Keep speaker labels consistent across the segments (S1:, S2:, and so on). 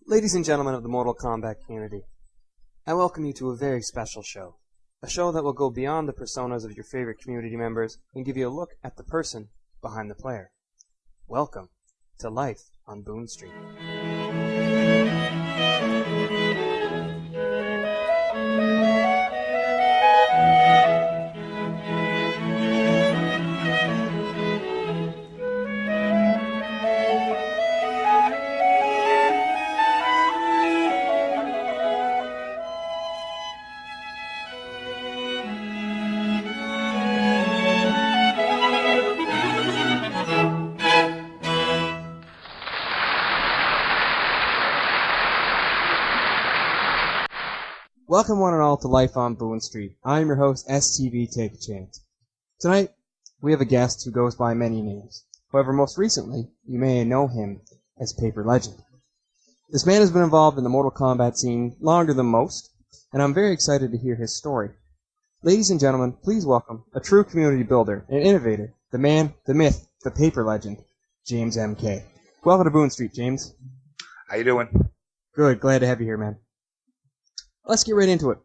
S1: Ladies and gentlemen of the Mortal Kombat community, I welcome you to a very special show. A show that will go beyond the personas of your favorite community members and give you a look at the person behind the player. Welcome to Life on Boon Street. Welcome one and all to Life on Boon Street. I am your host, STV Take a Chance. Tonight, we have a guest who goes by many names. However, most recently, you may know him as Paper Legend. This man has been involved in the Mortal Kombat scene longer than most, and I'm very excited to hear his story. Ladies and gentlemen, please welcome a true community builder and innovator, the man, the myth, the Paper Legend, JamesMK. Welcome to Boon Street, James.
S2: How you doing?
S1: Good, glad to have you here, man. Let's get right into it.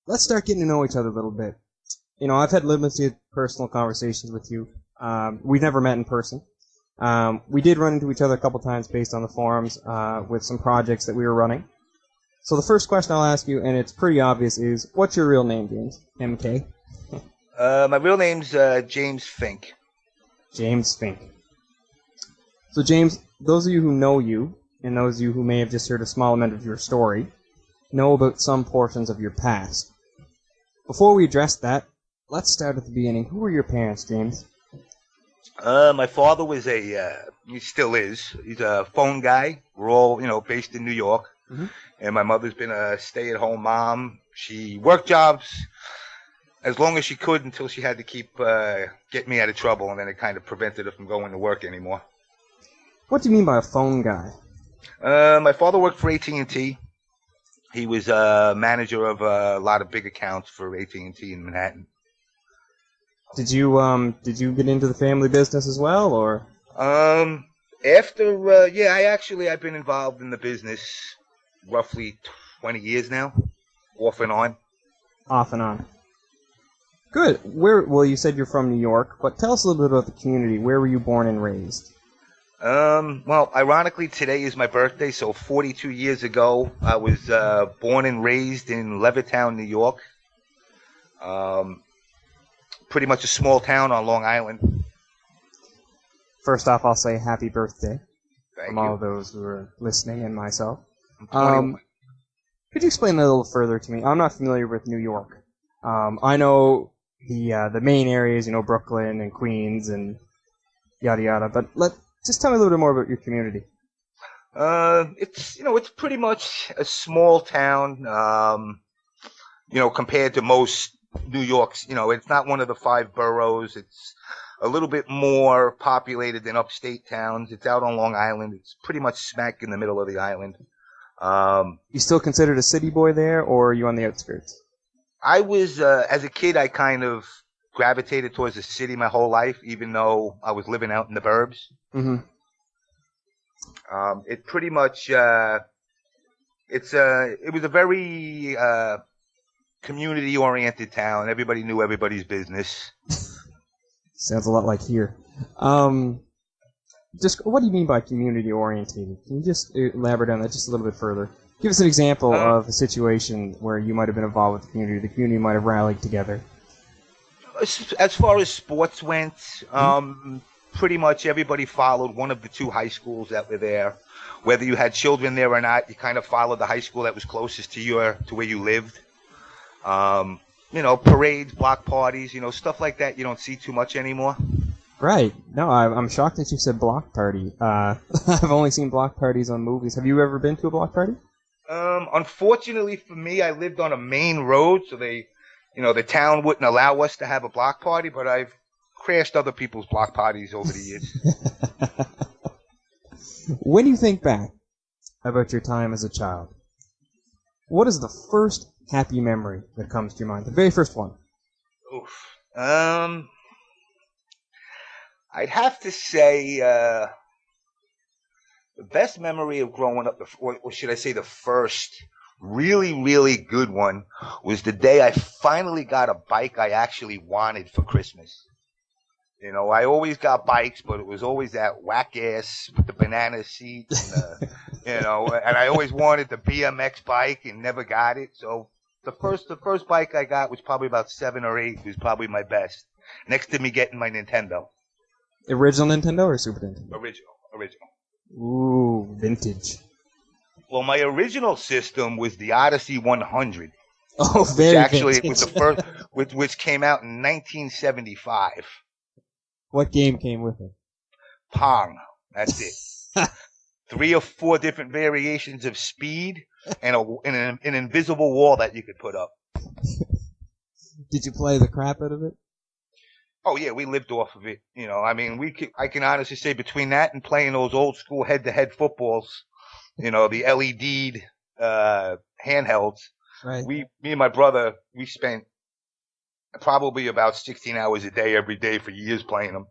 S1: Let's start getting to know each other a little bit. You know, I've had limited personal conversations with you. We've never met in person. We did run into each other a couple times based on the forums with some projects that we were running. So the first question I'll ask you, and it's pretty obvious, is what's your real name, James? MK?
S2: My real name's James Fink.
S1: James Fink. So James, those of you who know you, and those of you who may have just heard a small amount of your story, know about some portions of your past. Before we address that, let's start at the beginning. Who were your parents, James?
S2: My father was he still is. He's a phone guy. We're all, based in New York. Mm-hmm. And my mother's been a stay-at-home mom. She worked jobs as long as she could until she had to keep getting me out of trouble, and then it kind of prevented her from going to work anymore.
S1: What do you mean by a phone guy?
S2: My father worked for AT&T. He was a manager of a lot of big accounts for AT&T in Manhattan.
S1: Did you get into the family business as well, or?
S2: I've been involved in the business roughly 20 years now, off and on.
S1: Off and on. Good. Well, you said you're from New York, but tell us a little bit about the community. Where were you born and raised?
S2: Well, ironically, today is my birthday, so 42 years ago, I was born and raised in Levittown, New York. Pretty much a small town on Long Island.
S1: First off, I'll say happy birthday from all
S2: you.
S1: Those who are listening and myself.
S2: I'm 21.
S1: Could you explain that a little further to me? I'm not familiar with New York. I know the main areas, Brooklyn and Queens and yada yada, but just tell me a little bit more about your community.
S2: It's pretty much a small town, compared to most New York's, it's not one of the 5 boroughs. It's a little bit more populated than upstate towns. It's out on Long Island. It's pretty much smack in the middle of the island.
S1: You still considered a city boy there, or are you on the outskirts?
S2: I was, as a kid, I kind of gravitated towards the city my whole life, even though I was living out in the burbs.
S1: Mm-hmm.
S2: It pretty much, it was a very community-oriented town. Everybody knew everybody's business.
S1: Sounds a lot like here. Just what do you mean by community-oriented? Can you just elaborate on that just a little bit further? Give us an example of a situation where you might have been involved with the community might have rallied together.
S2: As far as sports went, pretty much everybody followed one of the 2 high schools that were there. Whether you had children there or not, you kind of followed the high school that was closest to where you lived. Parades, block parties, stuff like that you don't see too much anymore.
S1: Right. No, I'm shocked that you said block party. I've only seen block parties on movies. Have you ever been to a block party?
S2: Unfortunately for me, I lived on a main road, so the town wouldn't allow us to have a block party, but I've crashed other people's block parties over the years.
S1: When you think back about your time as a child, what is the first happy memory that comes to your mind? The very first one.
S2: Oof. I'd have to say The best memory of growing up, or should I say the first really, really good one, was the day I finally got a bike I actually wanted for Christmas. You know, I always got bikes, but it was always that whack ass with the banana seats, and and I always wanted the BMX bike and never got it. So the first bike I got was probably about 7 or 8. It was probably my best, next to me getting my Nintendo.
S1: Original Nintendo or Super Nintendo?
S2: Original.
S1: Ooh, vintage.
S2: Well, my original system was the Odyssey 100.
S1: Oh, very
S2: actually,
S1: vintage.
S2: it was the first, which came out in 1975.
S1: What game came with it?
S2: Pong. That's it. 3 or 4 different variations of speed and an invisible wall that you could put up.
S1: Did you play the crap out of it?
S2: Oh yeah, we lived off of it. You know, I mean, I can honestly say between that and playing those old school head-to-head footballs, you know, the LED'd handhelds.
S1: Right.
S2: Me and my brother, we spent probably about 16 hours a day every day for years playing them.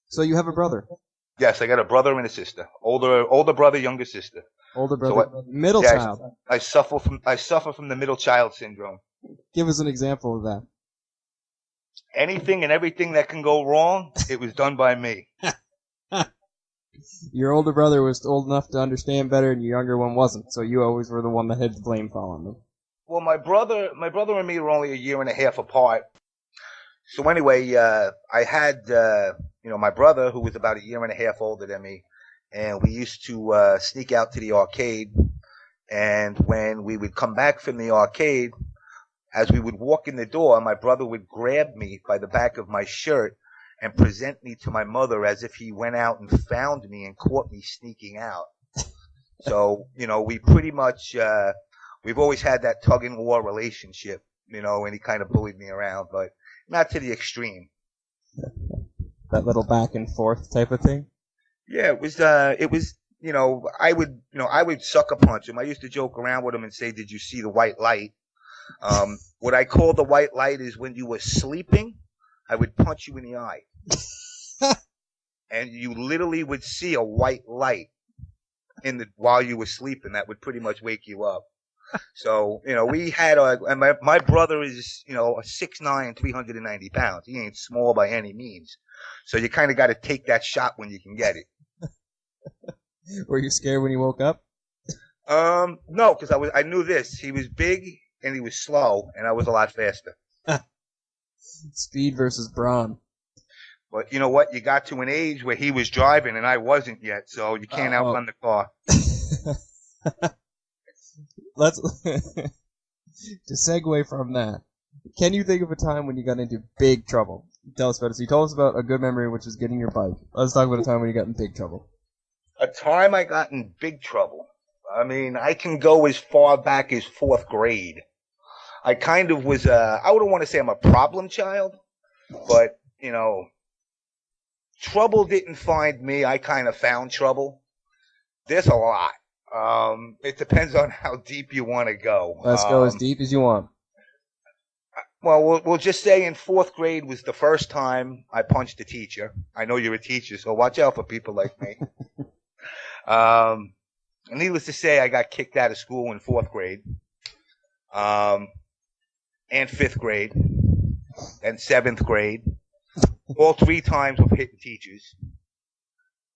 S1: So you have a brother?
S2: Yes, I got a brother and a sister. Older brother, younger sister.
S1: Older brother, middle child.
S2: I suffer from the middle child syndrome.
S1: Give us an example of that.
S2: Anything and everything that can go wrong, it was done by me.
S1: Your older brother was old enough to understand better, and your younger one wasn't. So you always were the one that had the blame fall on them.
S2: Well, my brother and me were only a year and a half apart. So anyway, I had my brother, who was about a year and a half older than me, and we used to sneak out to the arcade. And when we would come back from the arcade, as we would walk in the door, my brother would grab me by the back of my shirt and present me to my mother as if he went out and found me and caught me sneaking out. So, you know, we pretty much, we've always had that tug and war relationship, you know, and he kind of bullied me around, but not to the extreme.
S1: That little back and forth type of thing?
S2: Yeah, it was, you know, I would sucker punch him. I used to joke around with him and say, "Did you see the white light?" What I call the white light is when you were sleeping, I would punch you in the eye. And you literally would see a white light while you were sleeping. That would pretty much wake you up. So, you know, we had and my brother is, you know, 6'9", 390 pounds. He ain't small by any means. So you kind of got to take that shot when you can get it.
S1: Were you scared when you woke up?
S2: No, because I knew this. He was big and he was slow, and I was a lot faster.
S1: Speed versus brawn.
S2: But you know what? You got to an age where he was driving and I wasn't yet, so you can't outrun the car.
S1: Let's to segue from that. Can you think of a time when you got into big trouble? Tell us about it. So you told us about a good memory, which was getting your bike. Let's talk about a time when you got in big trouble.
S2: A time I got in big trouble. I mean, I can go as far back as 4th grade. I kind of was I wouldn't want to say I'm a problem child, but, you know, trouble didn't find me. I kind of found trouble. There's a lot. It depends on how deep you want to go.
S1: Let's go as deep as you want.
S2: Well, we'll just say in 4th grade was the first time I punched a teacher. I know you're a teacher, so watch out for people like me. Needless to say, I got kicked out of school in 4th grade, and 5th grade, and 7th grade. All 3 times of hitting teachers.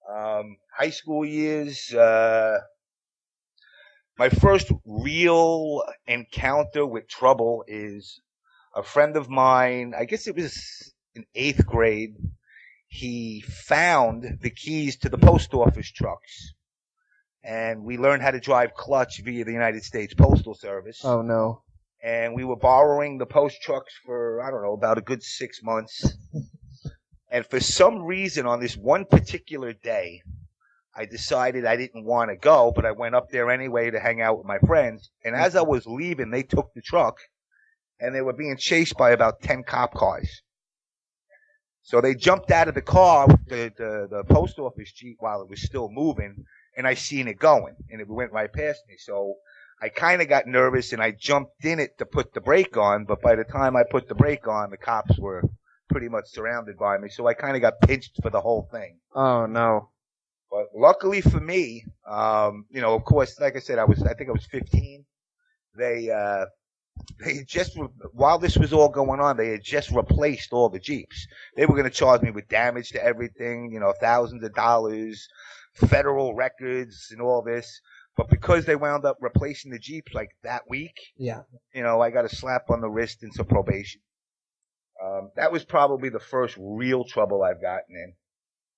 S2: High school years, my first real encounter with trouble is a friend of mine. I guess it was in 8th grade. He found the keys to the post office trucks. And we learned how to drive clutch via the United States Postal Service.
S1: Oh, no.
S2: And we were borrowing the post trucks for, I don't know, about a good 6 months. And for some reason, on this one particular day, I decided I didn't want to go, but I went up there anyway to hang out with my friends. And as I was leaving, they took the truck, and they were being chased by about 10 cop cars. So they jumped out of the car, the post office Jeep, while it was still moving, and I seen it going, and it went right past me. So I kind of got nervous, and I jumped in it to put the brake on, but by the time I put the brake on, the cops were pretty much surrounded by me, so I kind of got pinched for the whole thing.
S1: Oh, no.
S2: But luckily for me, of course, like I said, I think I was 15. They just, while this was all going on, they had just replaced all the Jeeps. They were going to charge me with damage to everything, thousands of dollars, federal records and all this. But because they wound up replacing the Jeeps like that week,
S1: Yeah.
S2: I got a slap on the wrist and some probation. That was probably the first real trouble I've gotten in.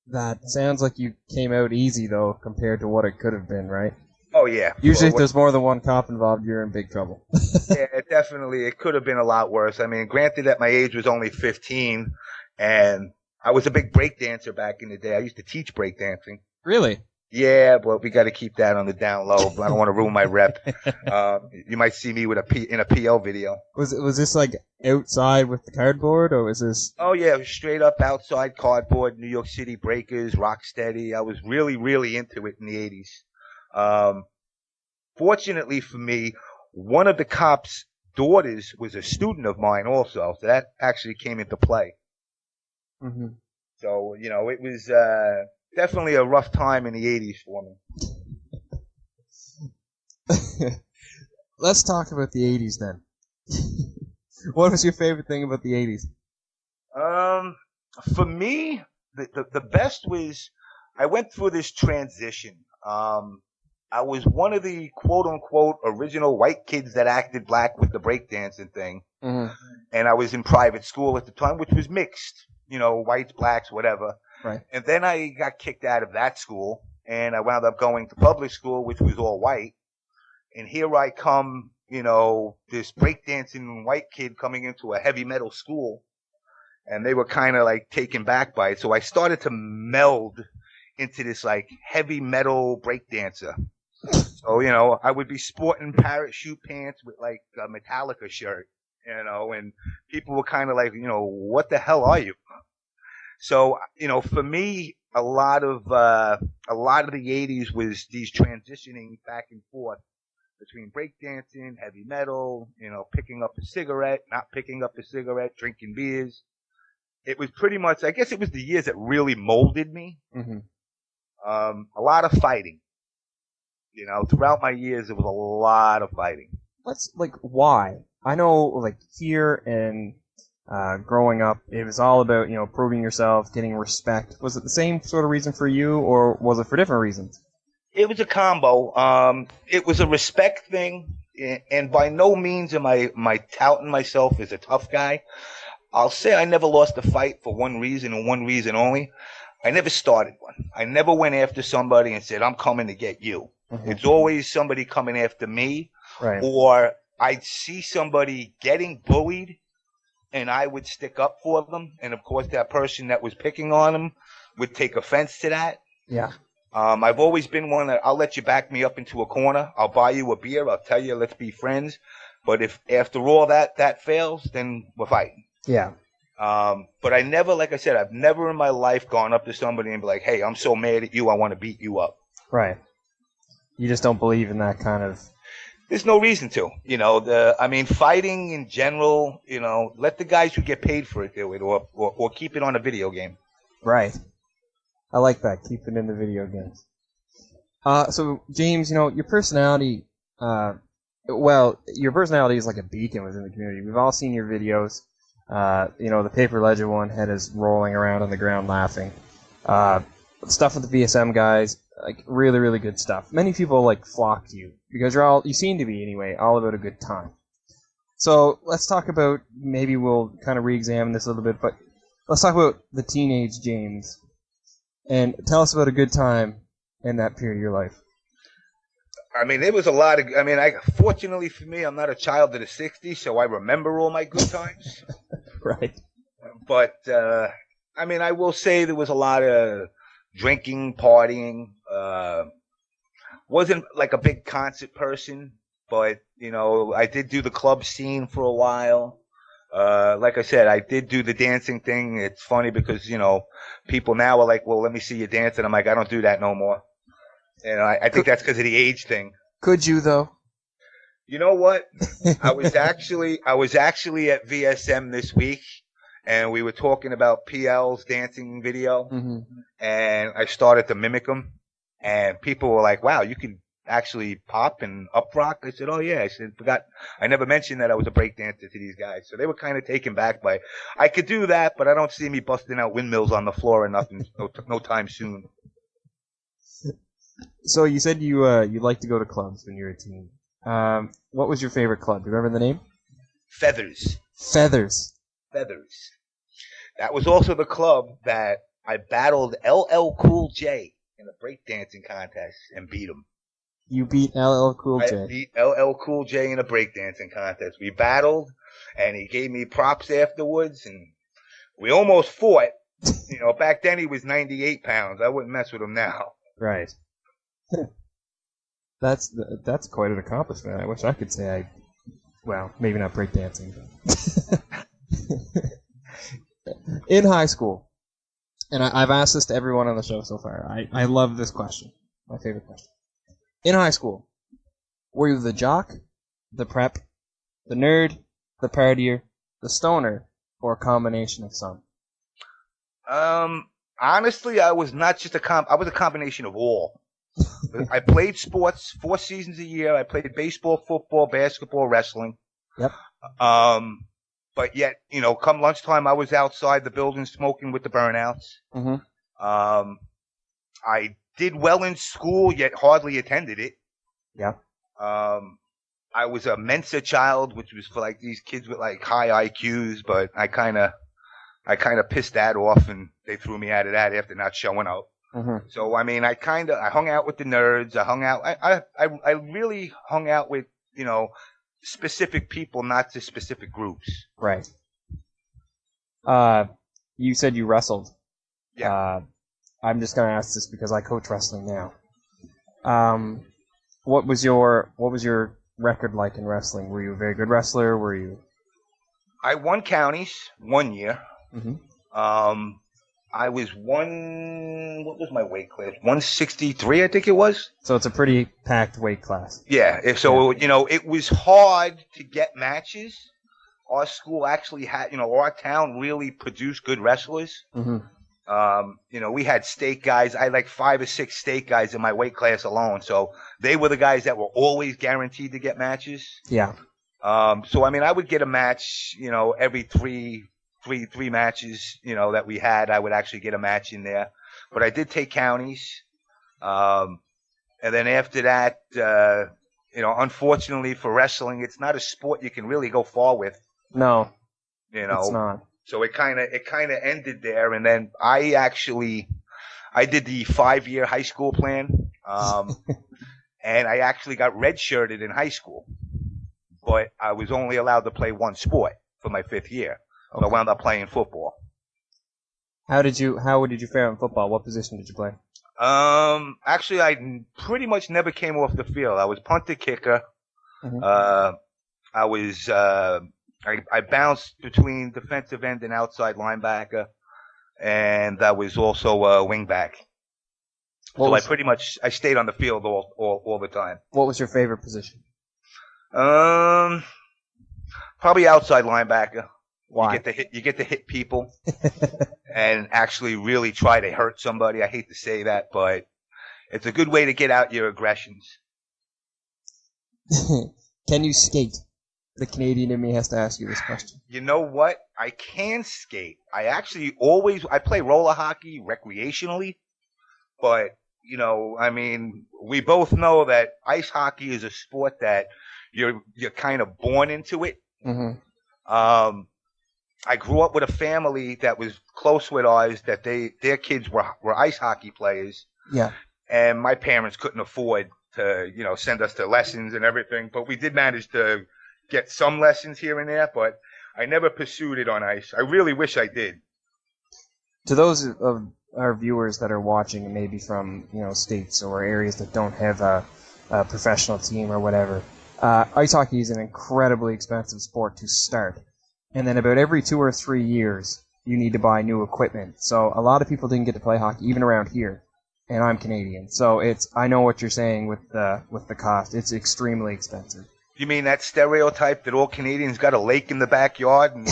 S1: That sounds like you came out easy, though, compared to what it could have been, right?
S2: Oh, yeah.
S1: Usually if there's more than one cop involved, you're in big trouble.
S2: Yeah, it could have been a lot worse. I mean, granted that my age was only 15, and I was a big break dancer back in the day. I used to teach break dancing.
S1: Really?
S2: Yeah, but we got to keep that on the down low. I don't want to ruin my rep. You might see me with in a PL video.
S1: Was this like outside with the cardboard, or was this?
S2: Oh yeah, it was straight up outside cardboard, New York City breakers, Rocksteady. I was really, really into it in the 80s. Fortunately for me, one of the cops' daughters was a student of mine also, so that actually came into play.
S1: Mm-hmm.
S2: So it was definitely a rough time in the 80s for me.
S1: Let's talk about the 80s then. What was your favorite thing about the 80s?
S2: For me, the best was I went through this transition. I was one of the quote-unquote original white kids that acted black with the breakdancing thing.
S1: Mm-hmm.
S2: And I was in private school at the time, which was mixed, whites, blacks, whatever.
S1: Right.
S2: And then I got kicked out of that school, and I wound up going to public school, which was all white. And here I come, this breakdancing white kid coming into a heavy metal school. And they were kind of like taken back by it. So I started to meld into this like heavy metal breakdancer. So, I would be sporting parachute pants with like a Metallica shirt, and people were kind of like, what the hell are you? So, for me, a lot of the 80s was these transitioning back and forth between breakdancing, heavy metal, picking up a cigarette, not picking up a cigarette, drinking beers. It was pretty much, I guess it was the years that really molded me.
S1: Mm-hmm.
S2: A lot of fighting. Throughout my years, there was a lot of fighting.
S1: Why? I know, here and growing up, it was all about, proving yourself, getting respect. Was it the same sort of reason for you, or was it for different reasons?
S2: It was a combo. It was a respect thing, and by no means am I touting myself as a tough guy. I'll say I never lost a fight for one reason and one reason only. I never started one. I never went after somebody and said, I'm coming to get you. Mm-hmm. It's always somebody coming after me.
S1: Right.
S2: Or I'd see somebody getting bullied, and I would stick up for them. And, of course, that person that was picking on them would take offense to that.
S1: Yeah.
S2: I've always been one that I'll let you back me up into a corner. I'll buy you a beer. I'll tell you, let's be friends. But if after all that fails, then we're fighting.
S1: Yeah.
S2: But I never, like I said, I've never in my life gone up to somebody and be like, hey, I'm so mad at you, I want to beat you up.
S1: Right. You just don't believe in that kind of...
S2: There's no reason to. Fighting in general, let the guys who get paid for it do it, or keep it on a video game.
S1: Right. I like that. Keep it in the video games. So, James, your personality, your personality is like a beacon within the community. We've all seen your videos. The Paper Ledger one had us rolling around on the ground laughing. Stuff with the VSM guys, really, really good stuff. Many people flock to you because you seem to be anyway, all about a good time. So let's talk about, maybe we'll kind of re-examine this a little bit, but let's talk about the teenage James and tell us about a good time in that period of your life.
S2: There was a lot of, fortunately for me, I'm not a child of the 60s, so I remember all my good times.
S1: Right.
S2: But, I will say there was a lot of drinking, partying. Wasn't like a big concert person, but, I did do the club scene for a while. Like I said, I did do the dancing thing. It's funny because, people now are like, well, let me see you dance. And I'm like, I don't do that no more. And I think that's because of the age thing.
S1: Could you, though?
S2: You know what? I was actually at VSM this week, and we were talking about PL's dancing video, mm-hmm. and I started to mimic him. And people were like, wow, you can actually pop and up rock? I said, oh yeah. I said, I never mentioned that I was a breakdancer to these guys. So they were kind of taken back by, I could do that, but I don't see me busting out windmills on the floor or nothing, no time soon.
S1: So you said you liked to go to clubs when you were a teen. What was your favorite club? Do you remember the name?
S2: Feathers.
S1: Feathers.
S2: That was also the club that I battled LL Cool J in a breakdancing contest and beat him.
S1: You beat LL Cool J.
S2: I beat LL Cool J in a breakdancing contest. We battled, and he gave me props afterwards, and we almost fought. You know, back then he was 98 pounds. I wouldn't mess with him now.
S1: Right. That's quite an accomplishment. I wish I could say well, maybe not breakdancing. In high school, and I've asked this to everyone on the show so far. I love this question. My favorite question. In high school, were you the jock, the prep, the nerd, the partier, the stoner, or a combination of some?
S2: Honestly, I was not just I was a combination of all. I played sports 4 seasons a year. I played baseball, football, basketball, wrestling.
S1: Yep.
S2: But yet, you know, come lunchtime, I was outside the building smoking with the burnouts.
S1: Mm-hmm.
S2: I did well in school, yet hardly attended it.
S1: Yeah.
S2: I was a Mensa child, which was for like these kids with like high IQs, but I kind of pissed that off, and they threw me out of that after not showing up.
S1: Mm-hmm.
S2: So I mean, I hung out with the nerds. I really hung out with, you know, specific people, not just specific groups.
S1: Right. You said you wrestled.
S2: Yeah.
S1: I'm just gonna ask this because I coach wrestling now. What was your record like in wrestling? Were you a very good wrestler? Were you?
S2: I won counties 1 year.
S1: Mm-hmm.
S2: I was what was my weight class? 163, I think it was.
S1: So it's a pretty packed weight class.
S2: Yeah. You know, it was hard to get matches. Our school actually had, you know, our town really produced good wrestlers.
S1: Mm-hmm.
S2: You know, we had state guys. I had like 5 or 6 state guys in my weight class alone. So they were the guys that were always guaranteed to get matches.
S1: Yeah.
S2: So I mean, I would get a match, you know, every three matches, you know, that we had, I would actually get a match in there. But I did take counties. And then after that, you know, unfortunately for wrestling, it's not a sport you can really go far with.
S1: No.
S2: You know.
S1: It's not.
S2: So it kind of ended there. And then I did the 5-year high school plan. And I actually got redshirted in high school. But I was only allowed to play one sport for my 5th year. Okay. So I wound up playing football.
S1: How did you fare in football? What position did you play?
S2: Actually, I pretty much never came off the field. I was punter kicker.
S1: Mm-hmm.
S2: I bounced between defensive end and outside linebacker, and I was also a wing back. So I stayed on the field all the time.
S1: What was your favorite position?
S2: Probably outside linebacker.
S1: Why?
S2: You get to hit people and actually really try to hurt somebody. I hate to say that, but it's a good way to get out your aggressions.
S1: Can you skate? The Canadian in me has to ask you this question.
S2: You know what? I can skate. I play roller hockey recreationally, but, you know, I mean, we both know that ice hockey is a sport that you're kind of born into it.
S1: Mm-hmm.
S2: I grew up with a family that was close with ours, that their kids were ice hockey players.
S1: Yeah.
S2: And my parents couldn't afford to, you know, send us to lessons and everything, but we did manage to get some lessons here and there, but I never pursued it on ice. I really wish I did.
S1: To those of our viewers that are watching, maybe from, you know, states or areas that don't have a professional team or whatever, ice hockey is an incredibly expensive sport to start. And then about every 2 or 3 years, you need to buy new equipment. So a lot of people didn't get to play hockey, even around here. And I'm Canadian, so I know what you're saying with the cost. It's extremely expensive.
S2: You mean that stereotype that all Canadians got a lake in the backyard and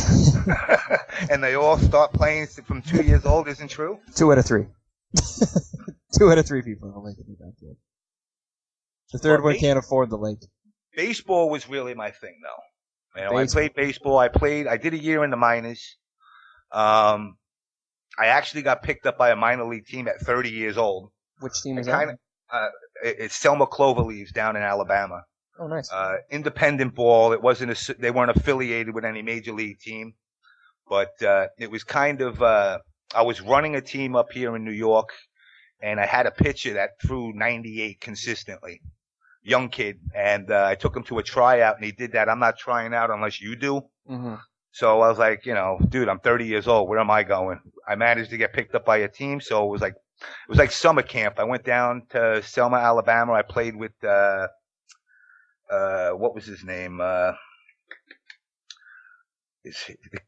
S2: and they all start playing from 2 years old isn't true?
S1: 2 out of 3. 2 out of 3 people in the lake in the backyard. The third one can't afford the lake.
S2: Baseball was really my thing, though. You know, I played baseball. I did a year in the minors. I actually got picked up by a minor league team at 30 years old.
S1: Which team is that?
S2: It's Selma Cloverleafs down in Alabama.
S1: Oh, nice.
S2: Independent ball. They weren't affiliated with any major league team, but it was kind of. I was running a team up here in New York, and I had a pitcher that threw 98 consistently. Young kid, and I took him to a tryout, and he did that. I'm not trying out unless you do.
S1: Mm-hmm.
S2: So I was like, dude, I'm 30 years old. Where am I going? I managed to get picked up by a team, so it was like summer camp. I went down to Selma, Alabama. I played with what was his name? The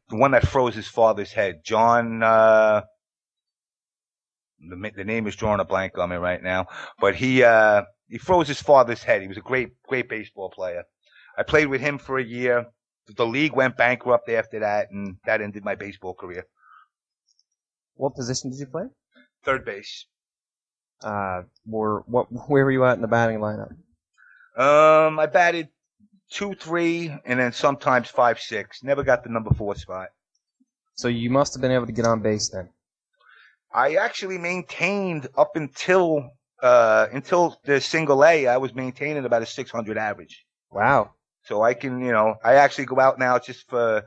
S2: one that froze his father's head, John. The name is drawing a blank on me right now, but he froze his father's head. He was a great baseball player. I played with him for a year. The league went bankrupt after that, and that ended my baseball career.
S1: What position did you play?
S2: Third base.
S1: Where were you at in the batting lineup?
S2: I batted 2-3, and then sometimes 5-6. Never got the number 4 spot.
S1: So you must have been able to get on base then.
S2: I actually maintained up until the single A. I was maintaining about a 600 average.
S1: Wow.
S2: So I can, I actually go out now just for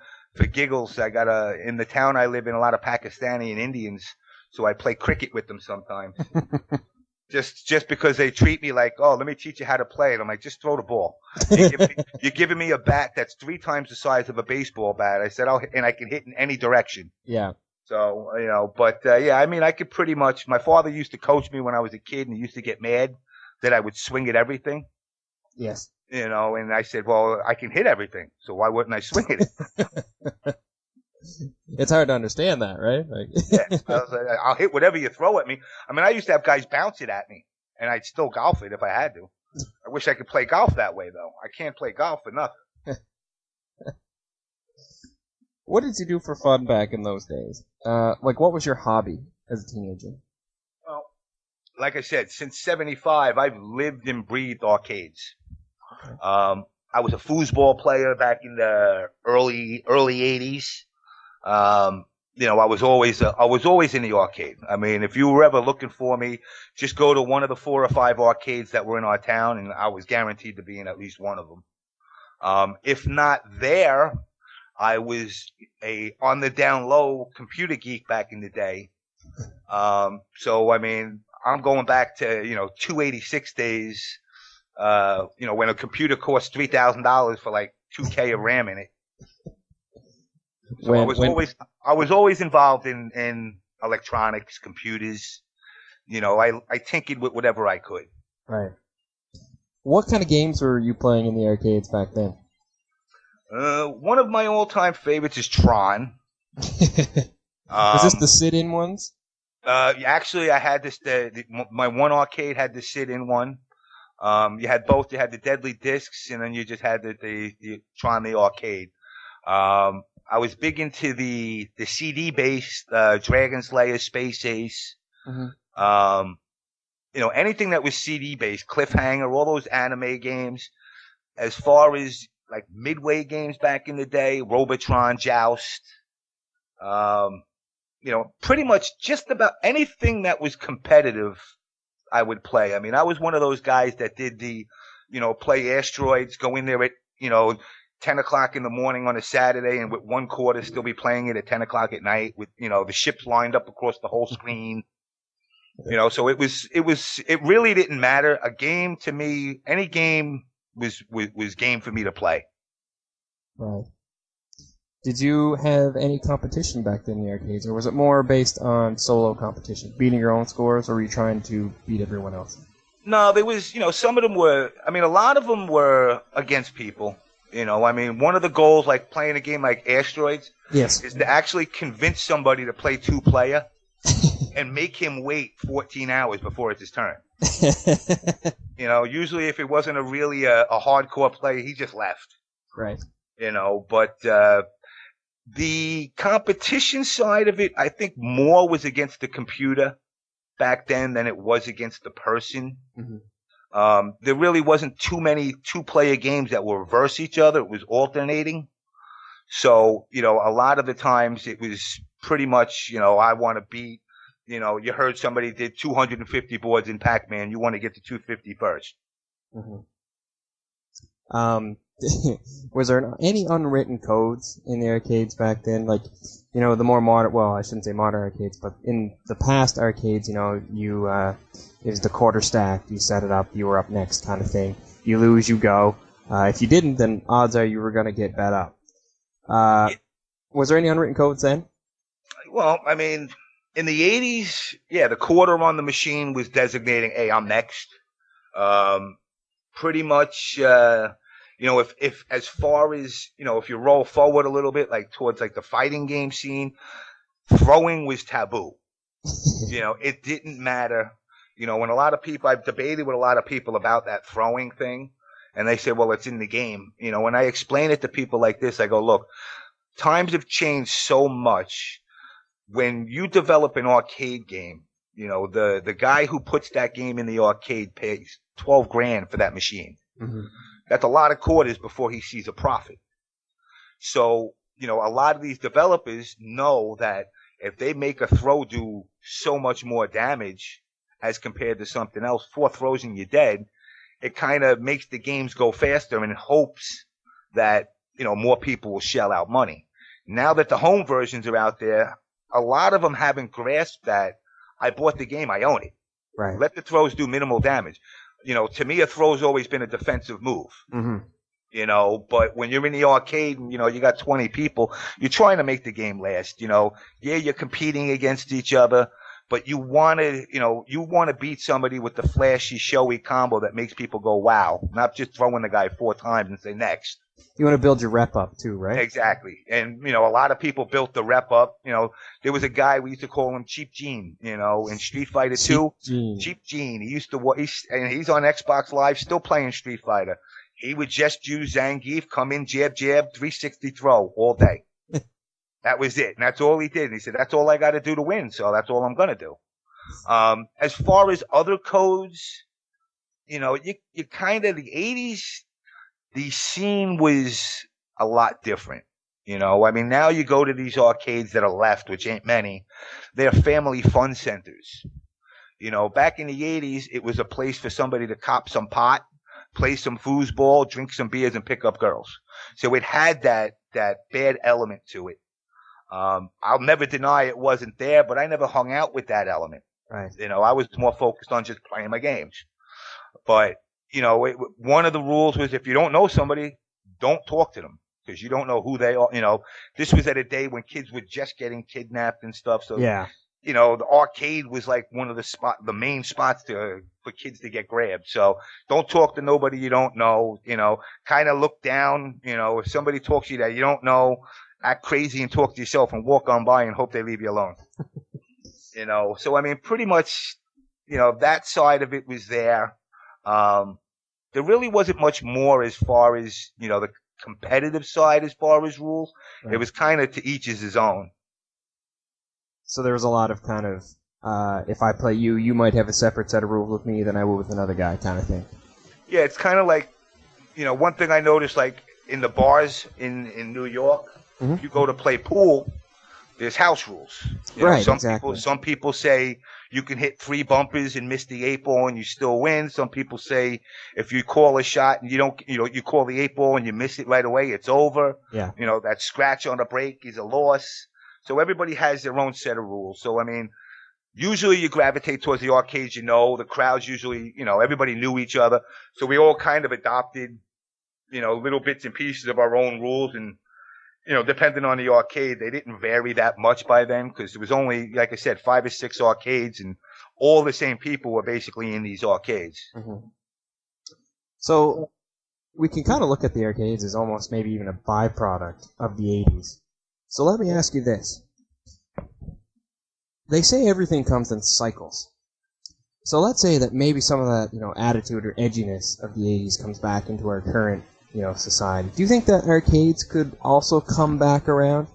S2: giggles. I got in the town I live in, a lot of Pakistani and Indians, so I play cricket with them sometimes. just because they treat me like, oh, let me teach you how to play. And I'm like, just throw the ball. You're giving me a bat that's 3 times the size of a baseball bat. I said, and I can hit in any direction.
S1: Yeah.
S2: So, I could pretty much, my father used to coach me when I was a kid, and he used to get mad that I would swing at everything.
S1: Yes.
S2: And I said, well, I can hit everything, so why wouldn't I swing at it?
S1: It's hard to understand that, right?
S2: Yeah, I was like, I'll hit whatever you throw at me. I mean, I used to have guys bounce it at me, and I'd still golf it if I had to. I wish I could play golf that way, though. I can't play golf for nothing.
S1: What did you do for fun back in those days? What was your hobby as a teenager?
S2: Well, like I said, since '75, I've lived and breathed arcades. Okay. I was a foosball player back in the early '80s. I was always in the arcade. I mean, if you were ever looking for me, just go to one of the 4 or 5 arcades that were in our town, and I was guaranteed to be in at least one of them. If not there, I was a on the down low computer geek back in the day. So I mean, I'm going back to 286 days. When a computer cost $3,000 for like 2K of RAM in it. So I was always involved in electronics, computers. I tinkered with whatever I could.
S1: Right. What kind of games were you playing in the arcades back then?
S2: One of my all-time favorites is Tron.
S1: Is this the sit-in ones?
S2: Actually, I had this. My one arcade had the sit-in one. You had both. You had the Deadly Discs, and then you just had the Tron the arcade. I was big into the CD-based Dragon Slayer, Space Ace. Mm-hmm. Anything that was CD-based, Cliffhanger, all those anime games. As far as like Midway games back in the day, Robotron, Joust. Pretty much just about anything that was competitive, I would play. I mean, I was one of those guys that did play Asteroids, go in there at, 10 o'clock in the morning on a Saturday, and with 1/4 still be playing it at 10 o'clock at night with, the ships lined up across the whole screen. So it really didn't matter. A game to me, any game was game for me to play.
S1: Right. Did you have any competition back then in the arcades, or was it more based on solo competition, beating your own scores, or were you trying to beat everyone else? No,
S2: there was, some of them were, a lot of them were against people. One of the goals, like playing a game like Asteroids,
S1: yes,
S2: is to actually convince somebody to play 2-player and make him wait 14 hours before it's his turn. Usually if it wasn't a really a hardcore player, he just left.
S1: Right.
S2: But the competition side of it, I think more was against the computer back then than it was against the person.
S1: Mm-hmm.
S2: There really wasn't too many two-player games that were reverse each other. It was alternating. So, you know, a lot of the times it was pretty much, you know, I want to beat, you know, you heard somebody did 250 boards in Pac-Man. You want to get to 250 first.
S1: Mm-hmm. Was there any unwritten codes in the arcades back then? Like, you know, the more modern, well, I shouldn't say modern arcades, but in the past arcades, you know, it was the quarter stack, you set it up, you were up next kind of thing. You lose, you go. If you didn't, then odds are you were going to get bet up. Was there any unwritten codes then?
S2: Well, I mean, in the 80s, yeah, the quarter on the machine was designating, hey, I'm next. Pretty much, you know, if as far as, you know, if you roll forward a little bit, like towards like the fighting game scene, throwing was taboo. You know, it didn't matter. You know, when a lot of people, I've debated with a lot of people about that throwing thing, and they say, well, it's in the game. You know, when I explain it to people like this, I go, look, times have changed so much. When you develop an arcade game, you know, the guy who puts that game in the arcade pays $12 grand for that machine.
S1: Mm-hmm.
S2: That's a lot of quarters before he sees a profit. So, you know, a lot of these developers know that if they make a throw do so much more damage as compared to something else, 4 throws and you're dead, it kind of makes the games go faster in hopes that, you know, more people will shell out money. Now that the home versions are out there, a lot of them haven't grasped that I bought the game, I own it.
S1: Right.
S2: Let the throws do minimal damage. You know, to me, a throw's always been a defensive move.
S1: Mm-hmm.
S2: You know, but when you're in the arcade and, you know, you got 20 people, you're trying to make the game last. You know, yeah, you're competing against each other, but you want to, you know, you want to beat somebody with the flashy, showy combo that makes people go, wow, not just throwing the guy 4 times and say next.
S1: You want to build your rep up too, right?
S2: Exactly. And, you know, a lot of people built the rep up. You know, there was a guy, we used to call him Cheap Gene, you know, in Street Fighter 2. Cheap Gene. He used to, and he's on Xbox Live, still playing Street Fighter. He would just use Zangief, come in, jab, 360 throw all day. That was it. And that's all he did. And he said, that's all I got to do to win. So that's all I'm going to do. As far as other codes, you know, you kind of, the 80s, the scene was a lot different. You know, I mean, now you go to these arcades that are left, which ain't many. They're family fun centers. You know, back in the 80s, it was a place for somebody to cop some pot, play some foosball, drink some beers, and pick up girls. So it had that bad element to it. I'll never deny it wasn't there, but I never hung out with that element.
S1: Right.
S2: You know, I was more focused on just playing my games. But, you know, one of the rules was if you don't know somebody, don't talk to them because you don't know who they are. You know, this was at a day when kids were just getting kidnapped and stuff. So,
S1: yeah.
S2: You know, the arcade was like one of the main spots for kids to get grabbed. So don't talk to nobody you don't know, you know, kind of look down, you know, if somebody talks to you that you don't know, act crazy and talk to yourself and walk on by and hope they leave you alone. You know, so I mean, pretty much, you know, that side of it was there. There really wasn't much more as far as, you know, the competitive side as far as rules. Right. It was kind of to each his own.
S1: So there was a lot of kind of, if I play you, you might have a separate set of rules with me than I would with another guy kind of thing. Yeah,
S2: it's kind of like, you know, one thing I noticed, like, in the bars in New York, mm-hmm. If you go to play pool, there's house rules. You
S1: right,
S2: know,
S1: exactly.
S2: Some people say you can hit 3 bumpers and miss the 8 ball and you still win. Some people say if you call a shot and you call the 8 ball and you miss it right away, it's over.
S1: Yeah.
S2: You know, that scratch on the break is a loss. So everybody has their own set of rules. So, I mean, usually you gravitate towards the arcades, you know, the crowds usually, you know, everybody knew each other. So we all kind of adopted, you know, little bits and pieces of our own rules. And, you know, depending on the arcade, they didn't vary that much by then because there was only, like I said, 5 or 6 arcades and all the same people were basically in these arcades.
S1: Mm-hmm. So we can kind of look at the arcades as almost maybe even a byproduct of the 80s. So let me ask you this. They say everything comes in cycles. So let's say that maybe some of that, you know, attitude or edginess of the 80s comes back into our current, you know, society. Do you think that arcades could also come back around?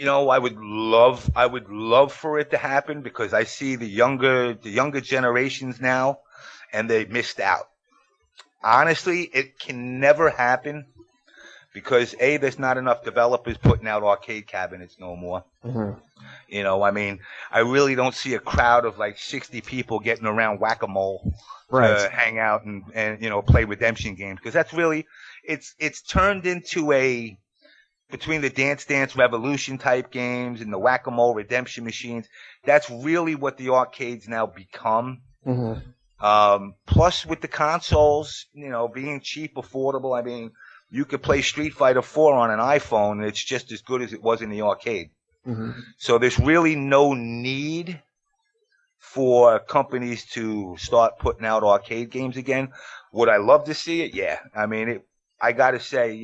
S2: I would love for it to happen because I see the younger generations now, and they missed out. Honestly, it can never happen because there's not enough developers putting out arcade cabinets no more.
S1: Mm-hmm.
S2: I really don't see a crowd of like 60 people getting around whack-a-mole to hang out and play redemption games, because that's really it's turned into between the Dance Dance Revolution type games and the whack-a-mole redemption machines. That's really what the arcades now become.
S1: Mm-hmm.
S2: Plus with the consoles, being cheap, affordable. I mean, you could play Street Fighter 4 on an iPhone, and it's just as good as it was in the arcade.
S1: Mm-hmm.
S2: So there's really no need for companies to start putting out arcade games again. Would I love to see it? Yeah. I mean, I got to say,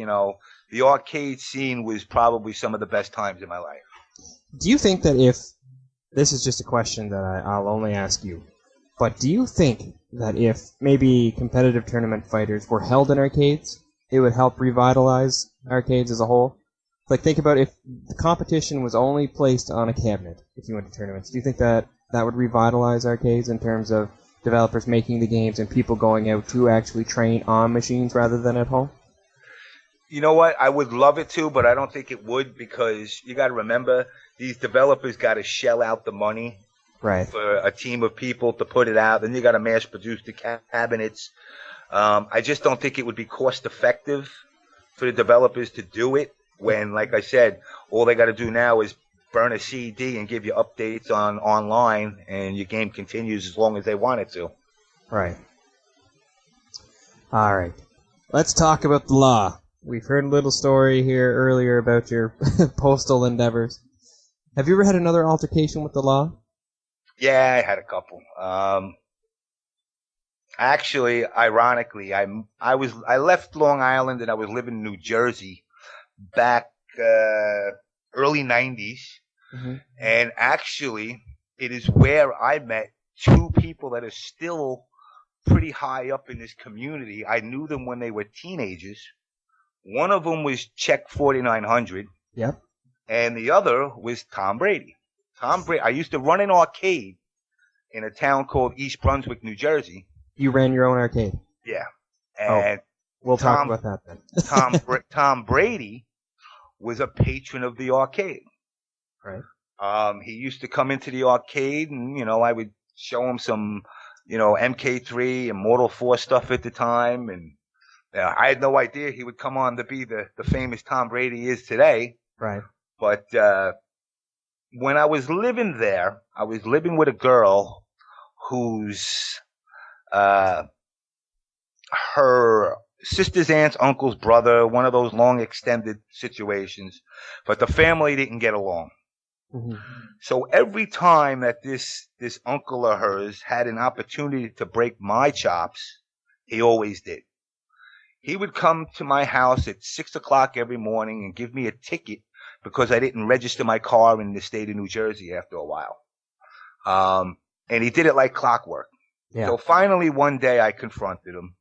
S2: the arcade scene was probably some of the best times in my life.
S1: Do you think that this is just a question that I'll only ask you, but do you think that if maybe competitive tournament fighters were held in arcades, it would help revitalize arcades as a whole? Like, think about if the competition was only placed on a cabinet if you went to tournaments. Do you think that would revitalize arcades in terms of developers making the games and people going out to actually train on machines rather than at home?
S2: You know what? I would love it to, but I don't think it would, because you got to remember, these developers got to shell out the money for a team of people to put it out. Then you got to mass produce the cabinets. I just don't think it would be cost effective for the developers to do it when, like I said, all they got to do now is burn a CD and give you updates online, and your game continues as long as they want it to.
S1: Right. All right. Let's talk about the law. We've heard a little story here earlier about your postal endeavors. Have you ever had another altercation with the law?
S2: Yeah, I had a couple. Actually, ironically, I left Long Island and I was living in New Jersey back early 90s.
S1: Mm-hmm.
S2: And actually, it is where I met two people that are still pretty high up in this community. I knew them when they were teenagers. One of them was Check 4900.
S1: Yep.
S2: And the other was Tom Brady. I used to run an arcade in a town called East Brunswick, New Jersey.
S1: You ran your own arcade?
S2: Yeah. And
S1: we'll talk about that then.
S2: Tom Brady was a patron of the arcade.
S1: Right.
S2: He used to come into the arcade, and, I would show him some, MK3 and Mortal 4 stuff at the time. And I had no idea he would come on to be the famous Tom Brady is today.
S1: Right.
S2: But when I was living there, I was living with a girl whose her sister's aunt's uncle's brother, one of those long extended situations, but the family didn't get along.
S1: Mm-hmm.
S2: So every time that this uncle of hers had an opportunity to break my chops, he always did. He would come to my house at 6 o'clock every morning and give me a ticket because I didn't register my car in the state of New Jersey after a while. And he did it like clockwork.
S1: Yeah.
S2: So finally one day I confronted him,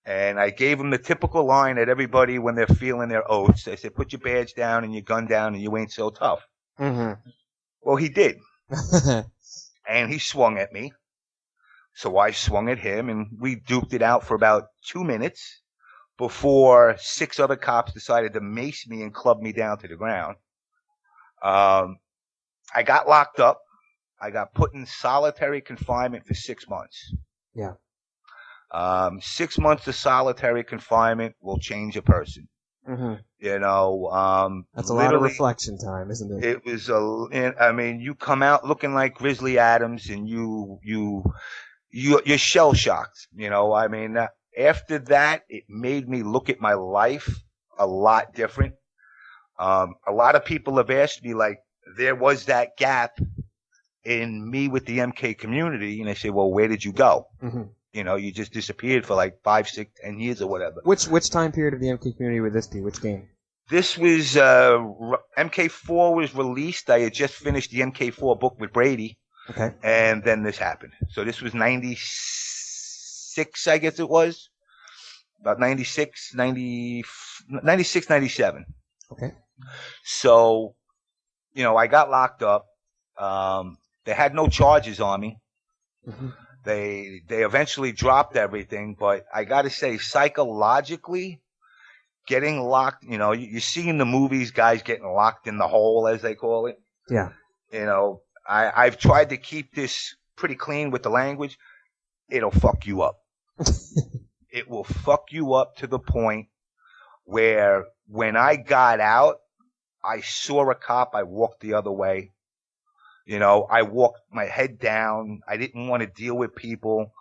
S2: and I gave him the typical line at everybody when they're feeling their oats. I said, put your badge down and your gun down and you ain't so tough.
S1: Mm-hmm.
S2: Well, he did. And he swung at me. So I swung at him, and we duked it out for about 2 minutes before 6 other cops decided to mace me and club me down to the ground. I got locked up. I got put in solitary confinement for 6 months.
S1: Yeah.
S2: 6 months of solitary confinement will change a person.
S1: Mm-hmm.
S2: That's
S1: a lot of reflection time, isn't it?
S2: It was you come out looking like Grizzly Adams, and you're shell shocked. After that, it made me look at my life a lot different. A lot of people have asked me, like, there was that gap in me with the MK community, and I say, well, where did you go?
S1: Mm-hmm.
S2: You just disappeared for like 5, 6, 10 years or whatever.
S1: Which time period of the MK community would this be? Which game?
S2: This was MK4 was released. I had just finished the MK4 book with Brady.
S1: Okay.
S2: And then this happened. So this was 96, I guess it was. About 96, 97.
S1: Okay.
S2: So I got locked up. They had no charges on me.
S1: Mm-hmm.
S2: They eventually dropped everything, but I got to say, psychologically, getting locked, you see in the movies guys getting locked in the hole, as they call it.
S1: Yeah.
S2: I've tried to keep this pretty clean with the language. It'll fuck you up. It will fuck you up to the point where when I got out, I saw a cop, I walked the other way. I walked my head down. I didn't want to deal with people.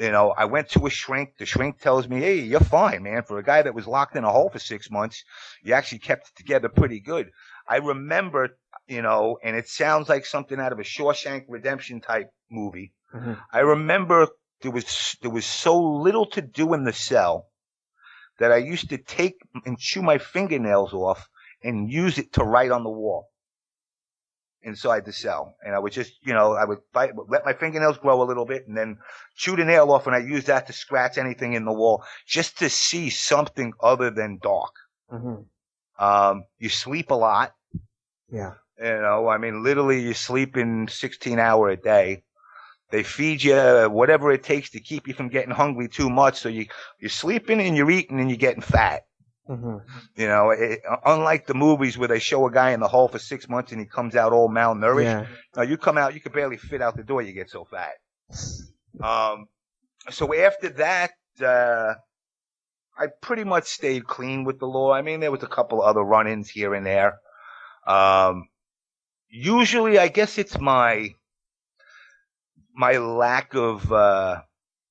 S2: I went to a shrink. The shrink tells me, hey, you're fine, man. For a guy that was locked in a hole for 6 months, you actually kept it together pretty good. I remember, and it sounds like something out of a Shawshank Redemption type movie.
S1: Mm-hmm.
S2: I remember there was so little to do in the cell that I used to take and chew my fingernails off and use it to write on the wall inside the cell. And I would just, I would let my fingernails grow a little bit and then chew the nail off, and I use that to scratch anything in the wall just to see something other than dark.
S1: Mm-hmm.
S2: You sleep a lot.
S1: Yeah.
S2: Literally you're sleeping 16-hour a day. They feed you whatever it takes to keep you from getting hungry too much. So you're sleeping and you're eating and you're getting fat.
S1: Mm-hmm.
S2: Unlike the movies where they show a guy in the hole for 6 months and he comes out all malnourished.
S1: Yeah.
S2: No, you come out, you could barely fit out the door. You get so fat. So after that, I pretty much stayed clean with the law. I mean, there was a couple other run-ins here and there. Usually, I guess it's my lack of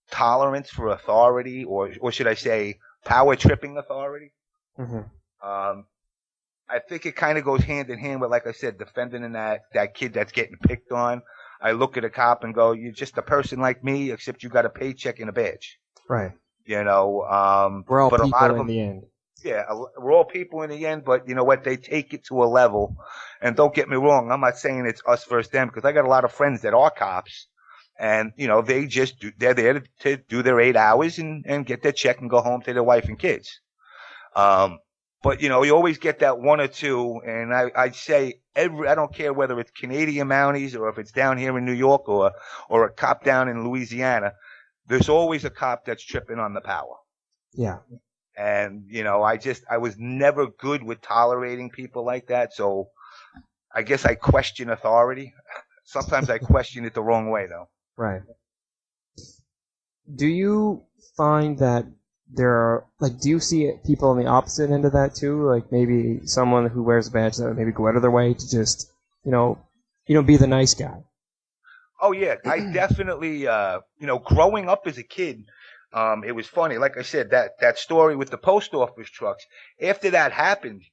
S2: tolerance for authority, or should I say, power tripping authority.
S1: Mm-hmm.
S2: I think it kind of goes hand in hand with, like I said, defending that kid that's getting picked on. I look at a cop and go, "You're just a person like me, except you got a paycheck and a badge."
S1: Right.
S2: We're all
S1: but
S2: people
S1: a lot of them, in the end.
S2: Yeah, we're all people in the end, but you know what? They take it to a level. And don't get me wrong, I'm not saying it's us versus them, because I got a lot of friends that are cops, and they're there to do their 8 hours and get their check and go home to their wife and kids. But you always get that one or two, and I'd say I don't care whether it's Canadian Mounties or if it's down here in New York or a cop down in Louisiana, there's always a cop that's tripping on the power.
S1: Yeah.
S2: And, I was never good with tolerating people like that. So I guess I question authority. Sometimes I question it the wrong way, though.
S1: Right. Do you find that there are, do you see people on the opposite end of that too? Like maybe someone who wears a badge that would maybe go out of their way to just, be the nice guy.
S2: Oh, yeah. I definitely, growing up as a kid, it was funny. Like I said, that story with the post office trucks, after that happened,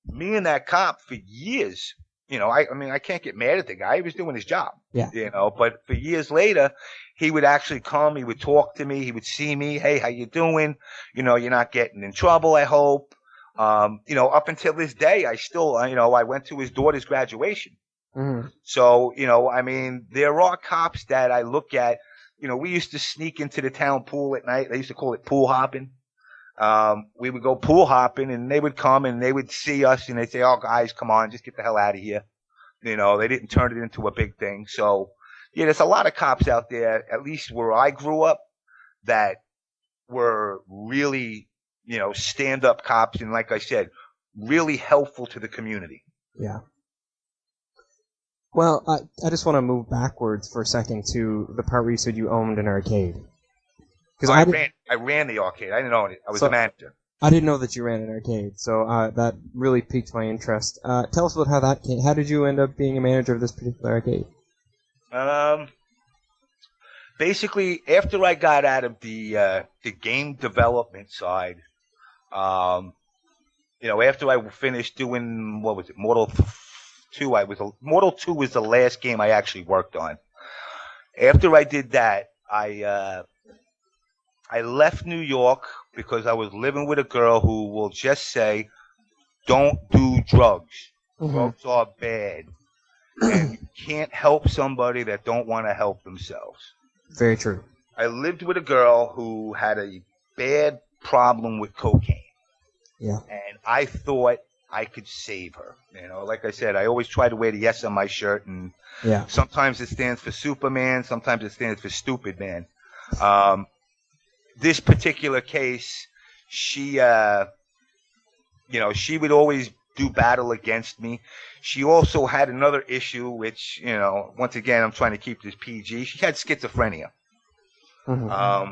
S2: me and that cop for years, I can't get mad at the guy. He was doing his job.
S1: Yeah.
S2: But for years later, he would actually come, he would talk to me, he would see me, hey, how you doing? You're not getting in trouble, I hope. Up until this day, I still, I went to his daughter's graduation.
S1: Mm-hmm.
S2: So, there are cops that I look at. We used to sneak into the town pool at night. They used to call it pool hopping. We would go pool hopping, and they would come and they would see us and they'd say, "Oh, guys, come on, just get the hell out of here." They didn't turn it into a big thing. So, yeah, there's a lot of cops out there, at least where I grew up, that were really, stand-up cops and, like I said, really helpful to the community.
S1: Yeah. Well, I just want to move backwards for a second to the part where you said you owned an arcade.
S2: I ran the arcade. I didn't own it. I was the manager.
S1: I didn't know that you ran an arcade, so that really piqued my interest. Tell us about how that came. How did you end up being a manager of this particular arcade?
S2: Basically, after I got out of the game development side, after I finished doing, what was it, Mortal 2, Mortal 2 was the last game I actually worked on. After I did that, I left New York because I was living with a girl who will just say, "Don't do drugs.
S1: Mm-hmm.
S2: Drugs are bad, and you can't help somebody that don't want to help themselves."
S1: Very true.
S2: I lived with a girl who had a bad problem with cocaine.
S1: Yeah.
S2: And I thought I could save her. You know, like I said, I always try to wear the S on my shirt, and sometimes it stands for Superman, sometimes it stands for Stupid Man. This particular case, she she would always do battle against me. She also had another issue, which, once again, I'm trying to keep this PG. She had schizophrenia. Mm-hmm.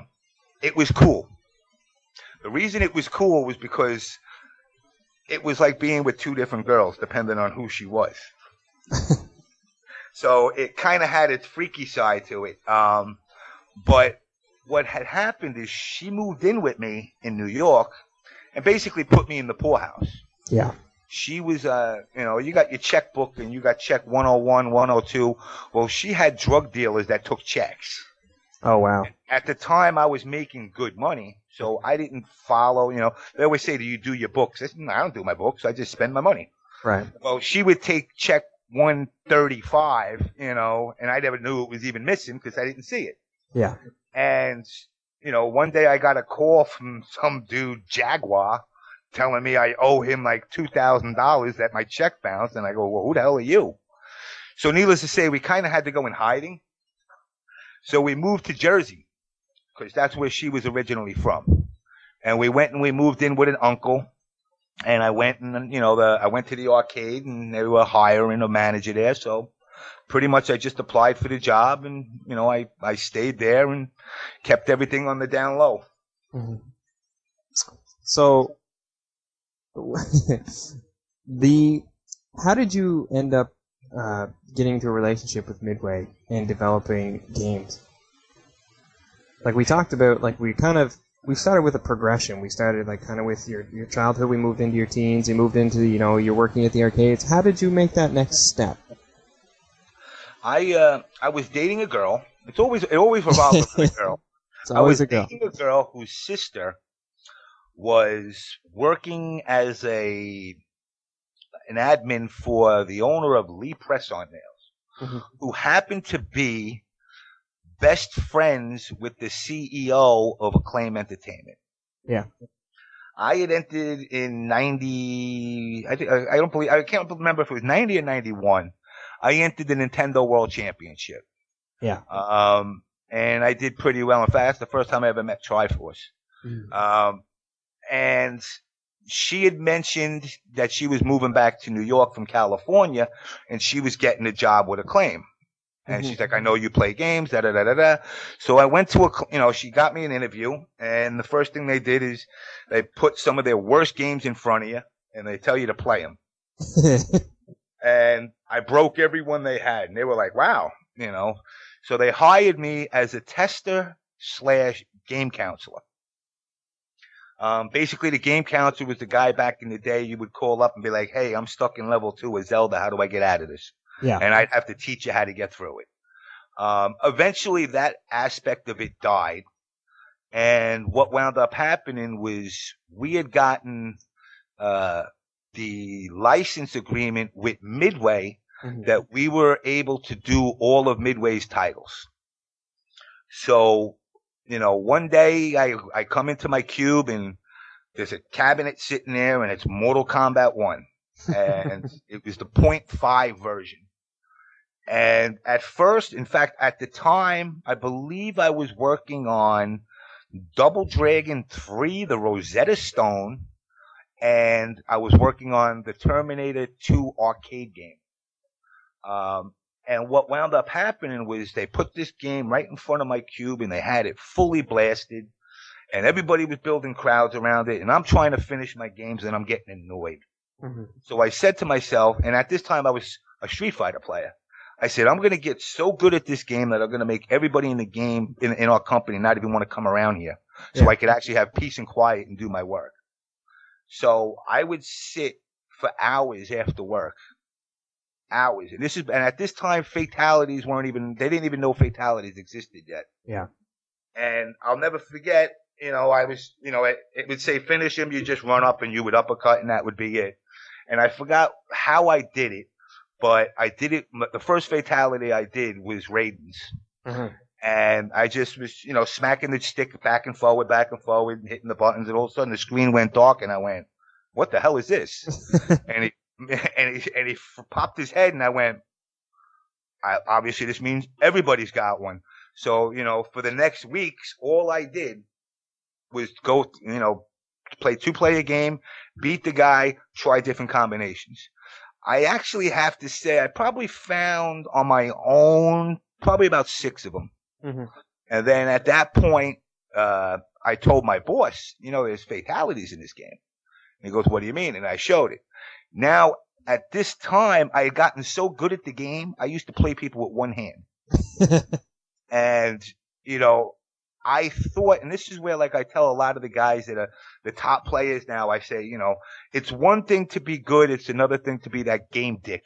S2: It was cool. The reason it was cool was because it was like being with two different girls, depending on who she was. So it kind of had its freaky side to it. But what had happened is she moved in with me in New York and basically put me in the poorhouse.
S1: Yeah.
S2: She was, you got your checkbook and you got check 101, 102. Well, she had drug dealers that took checks.
S1: Oh, wow.
S2: At the time, I was making good money, so I didn't follow, They always say, do you do your books? I said, no, I don't do my books. I just spend my money.
S1: Right.
S2: Well, she would take check 135, and I never knew it was even missing because I didn't see it.
S1: Yeah.
S2: And, one day I got a call from some dude, Jaguar, telling me I owe him like $2,000 that my check bounced. And I go, well, who the hell are you? So needless to say, we kind of had to go in hiding. So we moved to Jersey because that's where she was originally from. And we went and we moved in with an uncle. And I went and, I went to the arcade and they were hiring a manager there. So pretty much I just applied for the job and, I stayed there and kept everything on the down low.
S1: Mm-hmm. So how did you end up getting into a relationship with Midway and developing games? Like we talked about, like we started with a progression. We started like kind of with your childhood. We moved into your teens. You moved into you're working at the arcades. How did you make that next step?
S2: I was dating a girl. It always revolves around a girl.
S1: It's always a girl.
S2: I was dating a girl whose sister was working as an admin for the owner of Lee Press on Nails, mm-hmm. who happened to be best friends with the CEO of Acclaim Entertainment.
S1: Yeah.
S2: I had entered in 90, I can't remember if it was 90 or 91. I entered the Nintendo World Championship.
S1: Yeah.
S2: And I did pretty well. In fact, that's the first time I ever met Triforce. Mm. And she had mentioned that she was moving back to New York from California, and she was getting a job with Acclaim. And she's like, I know you play games, da-da-da-da-da. So I went to she got me an interview, and the first thing they did is they put some of their worst games in front of you, and they tell you to play them. And I broke every one they had, and they were like, wow, So they hired me as a tester/game counselor. Basically, the game counselor was the guy back in the day you would call up and be like, hey, I'm stuck in level 2 of Zelda. How do I get out of this?
S1: Yeah.
S2: And I'd have to teach you how to get through it. Eventually, that aspect of it died. And what wound up happening was we had gotten the license agreement with Midway mm-hmm. that we were able to do all of Midway's titles. So, one day I come into my cube and there's a cabinet sitting there and it's Mortal Kombat 1. And it was the 0.5 version. And at first, in fact, at the time, I believe I was working on Double Dragon 3, the Rosetta Stone, and I was working on the Terminator 2 arcade game. And what wound up happening was they put this game right in front of my cube and they had it fully blasted and everybody was building crowds around it and I'm trying to finish my games and I'm getting annoyed. Mm-hmm. So I said to myself, and at this time I was a Street Fighter player, I said, I'm going to get so good at this game that I'm going to make everybody in the game, in our company, not even want to come around here. So I could actually have peace and quiet and do my work. So I would sit for hours after work. Hours. And at this time, fatalities they didn't even know fatalities existed yet.
S1: Yeah.
S2: And I'll never forget, I was, it would say finish him, you just run up and you would uppercut and that would be it. And I forgot how I did it. But I did it. The first fatality I did was Raiden's. Mm-hmm. And I just was, smacking the stick back and forward, hitting the buttons. And all of a sudden the screen went dark and I went, what the hell is this? and he popped his head, and I went, obviously this means everybody's got one. So, for the next weeks, all I did was go, play 2-player game, beat the guy, try different combinations. I actually have to say I probably found on my own probably about 6 of them.
S1: Mm-hmm.
S2: And then at that point, I told my boss, there's fatalities in this game. And he goes, what do you mean? And I showed it. Now, at this time, I had gotten so good at the game, I used to play people with one hand. And, I thought, and this is where, like, I tell a lot of the guys that are the top players now, I say, it's one thing to be good, it's another thing to be that game dick.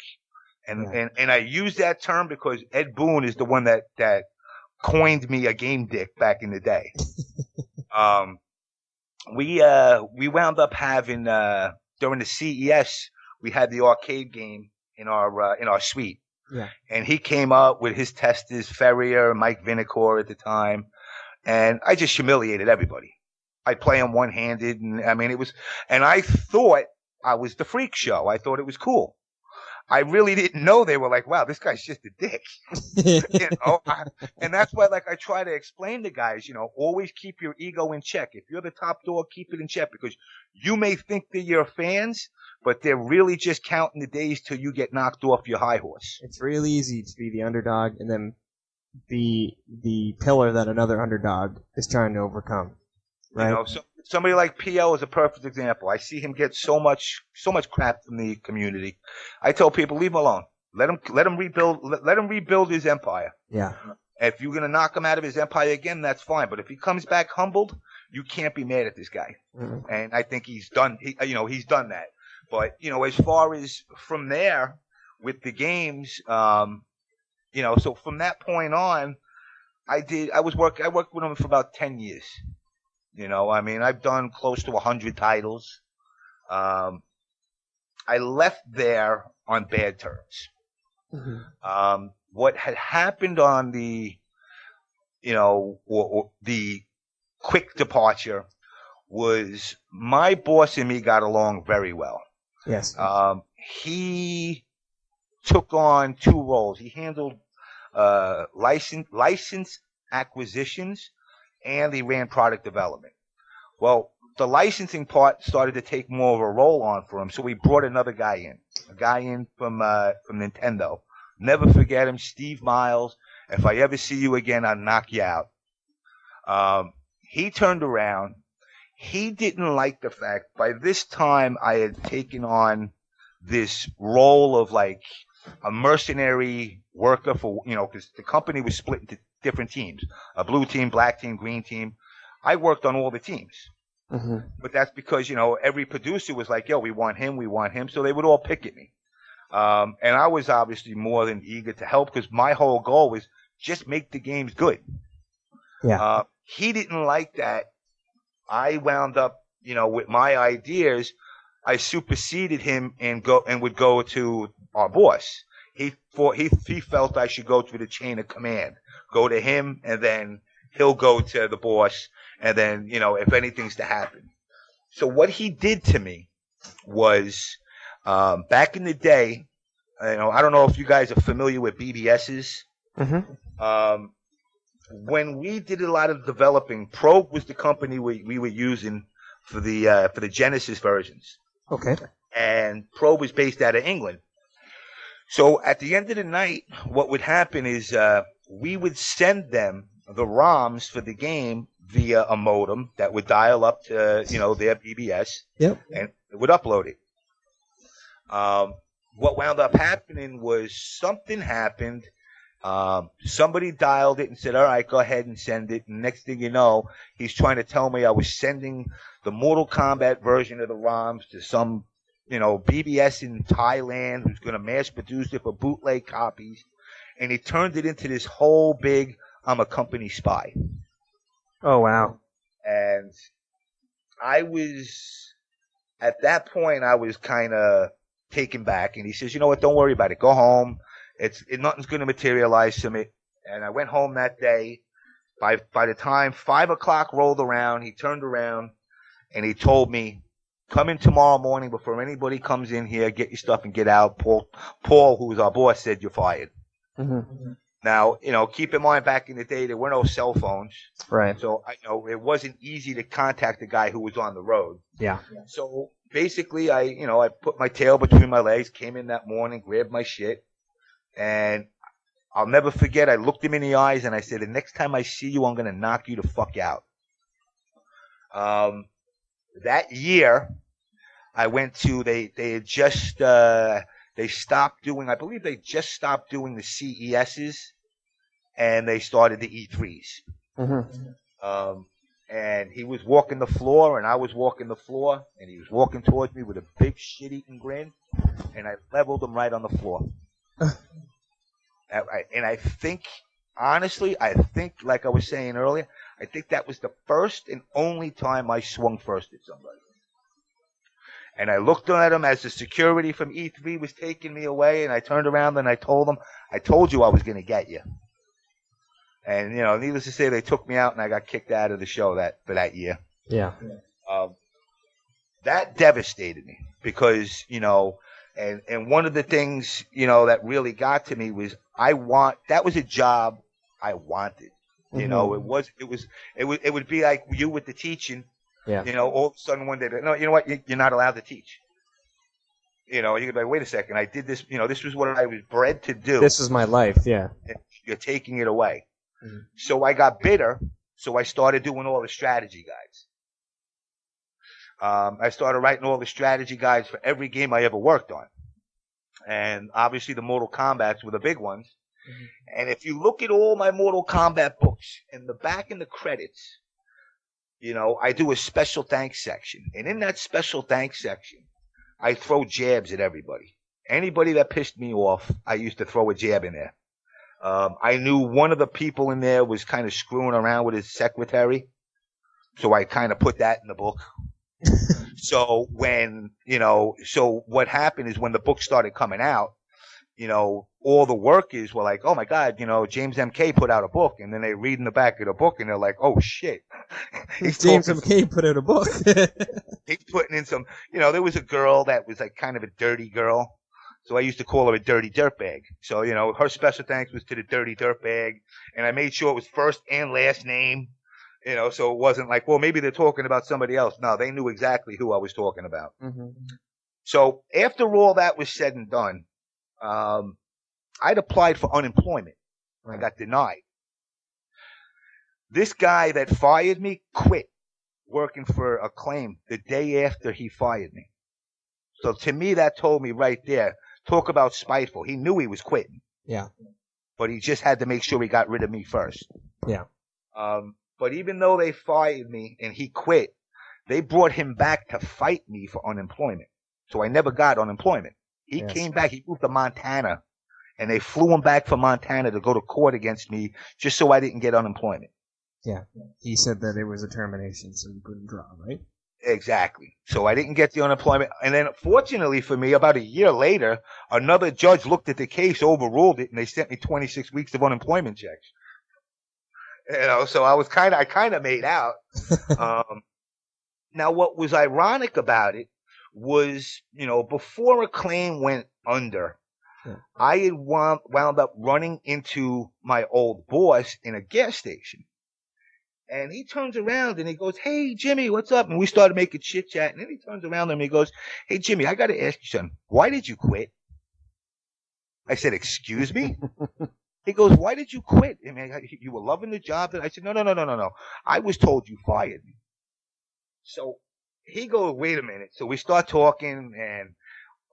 S2: And I use that term because Ed Boon is the one that coined me a game dick back in the day. We wound up having, during the CES, we had the arcade game in our suite.
S1: Yeah. And
S2: he came up with his testers, Ferrier, Mike Vinicor at the time. And I just humiliated everybody. I'd play him one-handed, and I thought I was the freak show. I thought it was cool. I really didn't know they were like, wow, this guy's just a dick. And that's why, like, I try to explain to guys, always keep your ego in check. If you're the top dog, keep it in check, because you may think they're your fans, but they're really just counting the days till you get knocked off your high horse.
S1: It's real easy to be the underdog and then the pillar that another underdog is trying to overcome. Right?
S2: So somebody like PL is a perfect example. I see him get so much crap from the community. I tell people, leave him alone. Let him rebuild his empire.
S1: Yeah.
S2: If you're gonna knock him out of his empire again, that's fine. But if he comes back humbled, you can't be mad at this guy. Mm-hmm. And I think he's done. He's done that. But as far as from there with the games, so from that point on, I worked with him for about 10 years. I've done close to 100 titles. I left there on bad terms. Mm-hmm. What had happened on the, or the quick departure was my boss and me got along very well.
S1: Yes.
S2: He took on 2 roles. He handled license acquisitions, and he ran product development. Well, the licensing part started to take more of a role on for him, so we brought another guy in from Nintendo. Never forget him, Steve Miles. If I ever see you again, I'll knock you out. He turned around. He didn't like the fact by this time I had taken on this role of like a mercenary worker for, because the company was split into different teams, a blue team, black team, green team. I worked on all the teams. Mm-hmm. But that's because, every producer was like, yo, we want him. So they would all pick at me. And I was obviously more than eager to help because my whole goal was just make the games good.
S1: Yeah.
S2: He didn't like that. I wound up, with my ideas, I superseded him and would go to our boss. He felt I should go through the chain of command, go to him, and then he'll go to the boss, and then, if anything's to happen. So what he did to me was, back in the day, I don't know if you guys are familiar with BBSs. Mm-hmm. When we did a lot of developing, Probe was the company we were using for the Genesis versions.
S1: Okay.
S2: And Probe was based out of England. So at the end of the night, what would happen is we would send them the ROMs for the game via a modem that would dial up to their BBS.
S1: Yep.
S2: And it would upload it. What wound up happening was something happened. Somebody dialed it and said, all right, go ahead and send it. And next thing you know, he's trying to tell me I was sending the Mortal Kombat version of the ROMs to some, BBS in Thailand who's going to mass produce it for bootleg copies. And he turned it into this whole big, I'm a company spy.
S1: Oh, wow.
S2: And at that point, I was kind of taken back. And he says, you know what, don't worry about it. Go home. Nothing's going to materialize to me. And I went home that day. By the time 5 o'clock rolled around, he turned around and he told me, come in tomorrow morning before anybody comes in here. Get your stuff and get out. Paul, who was our boss, said you're fired.
S1: Mm-hmm.
S2: Now, keep in mind back in the day, there were no cell phones.
S1: Right.
S2: So, it wasn't easy to contact the guy who was on the road.
S1: Yeah.
S2: So, basically, I put my tail between my legs, came in that morning, grabbed my shit, and I'll never forget, I looked him in the eyes and I said, the next time I see you, I'm going to knock you the fuck out. That year, I went to, they had just, they stopped doing, I believe they just stopped doing the CESs. And they started the E3s.
S1: Mm-hmm.
S2: And he was walking the floor, and I was walking the floor, and he was walking towards me with a big shit-eating grin, and I leveled him right on the floor. And I think, honestly, like I was saying earlier, I think that was the first and only time I swung first at somebody. And I looked at him as the security from E3 was taking me away, and I turned around and I told him, I told you I was going to get you. And, needless to say, they took me out and I got kicked out of the show for that year.
S1: Yeah.
S2: That devastated me because, and one of the things, that really got to me was that was a job I wanted. Mm-hmm. It would be like you with the teaching. Yeah. All of a sudden one day, no, you know what? You're not allowed to teach. You could be like, wait a second, I did this, this was what I was bred to do.
S1: This is my life, yeah.
S2: You're taking it away.
S1: Mm-hmm.
S2: So I got bitter, so I started doing all the strategy guides. I started writing all the strategy guides for every game I ever worked on. And obviously the Mortal Kombats were the big ones. Mm-hmm. And if you look at all my Mortal Kombat books, in the back in the credits, I do a special thanks section. And in that special thanks section, I throw jabs at everybody. Anybody that pissed me off, I used to throw a jab in there. I knew one of the people in there was kind of screwing around with his secretary. So I kind of put that in the book. So so what happened is when the book started coming out, all the workers were like, oh my God, JamesMK put out a book. And then they read in the back of the book and they're like, oh shit.
S1: JamesMK put out a book.
S2: He's putting in some, there was a girl that was like kind of a dirty girl. So I used to call her a dirty dirtbag. So, her special thanks was to the dirty dirtbag. And I made sure it was first and last name, so it wasn't like, well, maybe they're talking about somebody else. No, they knew exactly who I was talking about. Mm-hmm. So after all that was said and done, I'd applied for unemployment. Right. I got denied. This guy that fired me quit working for Acclaim the day after he fired me. So to me, that told me right there, talk about spiteful. He knew he was quitting.
S1: Yeah.
S2: But he just had to make sure he got rid of me first.
S1: Yeah.
S2: But even though they fired me and he quit, they brought him back to fight me for unemployment. So I never got unemployment. He came back. He moved to Montana. And they flew him back from Montana to go to court against me just so I didn't get unemployment.
S1: Yeah. He said that it was a termination, so you couldn't draw, right?
S2: Exactly. So I didn't get the unemployment. And then fortunately for me, about a year later, another judge looked at the case, overruled it, and they sent me 26 weeks of unemployment checks. So I kind of made out. Now what was ironic about it was, before Acclaim went under, I had wound up running into my old boss in a gas station. And he turns around and he goes, hey, Jimmy, what's up? And we started making chit chat. And then he turns around and he goes, hey, Jimmy, I got to ask you something. Why did you quit? I said, excuse me? He goes, why did you quit? I mean, you were loving the job. I said, no. I was told you fired me. So he goes, wait a minute. So we start talking. And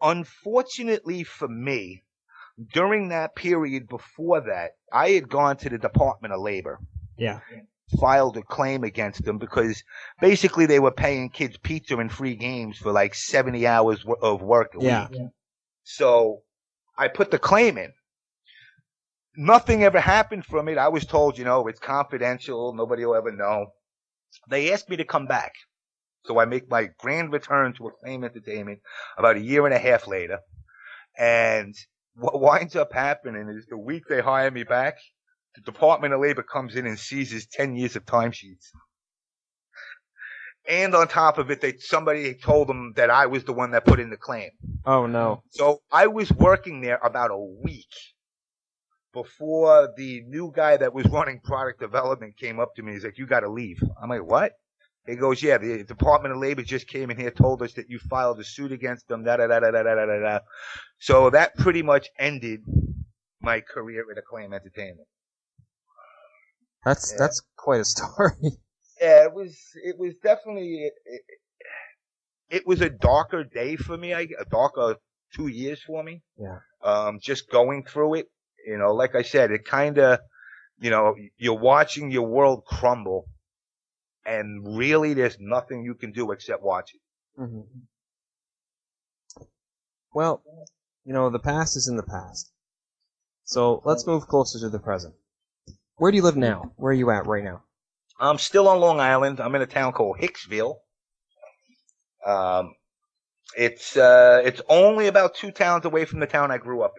S2: unfortunately for me, during that period before that, I had gone to the Department of Labor.
S1: Yeah.
S2: Filed a claim against them because basically they were paying kids pizza and free games for like 70 hours of work a week. Yeah. So I put the claim in. Nothing ever happened from it. I was told, it's confidential. Nobody will ever know. They asked me to come back. So I make my grand return to Acclaim Entertainment about a year and a half later. And what winds up happening is the week they hire me back, the Department of Labor comes in and seizes 10 years of timesheets. And on top of it, somebody told them that I was the one that put in the claim.
S1: Oh, no.
S2: So I was working there about a week before the new guy that was running product development came up to me. He's like, "You got to leave." I'm like, "What?" He goes, "Yeah, the Department of Labor just came in here, told us that you filed a suit against them, da-da-da-da-da-da-da-da." So that pretty much ended my career at Acclaim Entertainment.
S1: That's quite a story.
S2: Yeah, it was definitely, it was a darker day for me, a darker 2 years for me.
S1: Yeah.
S2: Just going through it, like I said, it kind of, you're watching your world crumble, and really there's nothing you can do except watch it.
S1: Mm-hmm. Well, the past is in the past. So let's move closer to the present. Where do you live now? Where are you at right now?
S2: I'm still on Long Island. I'm in a town called Hicksville. It's only about 2 towns away from the town I grew up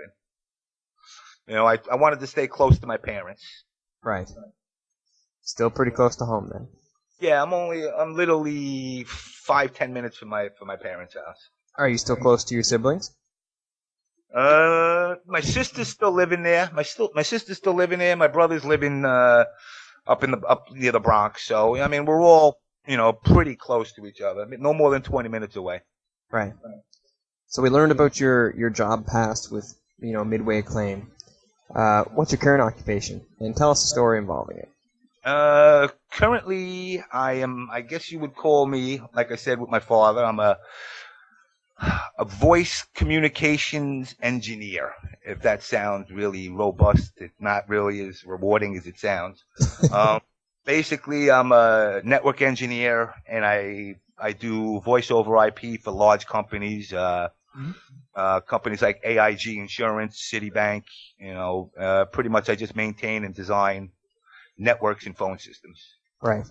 S2: in. I wanted to stay close to my parents.
S1: Right. Still pretty close to home then.
S2: Yeah, I'm literally 5-10 minutes from my parents' house.
S1: Are you still close to your siblings?
S2: My sister's still living there. My sister's still living there. My brother's living up near the Bronx. So I mean, we're all pretty close to each other. I mean, no more than 20 minutes away.
S1: Right. So we learned about your job past with Midway Acclaim. What's your current occupation? And tell us a story involving it.
S2: Currently, I guess you would call me, like I said with my father, I'm a voice communications engineer, if that sounds really robust. It's not really as rewarding as it sounds. Basically, I'm a network engineer, and I do voice over IP for large companies, companies like AIG Insurance, Citibank. Pretty much I just maintain and design networks and phone systems.
S1: Right.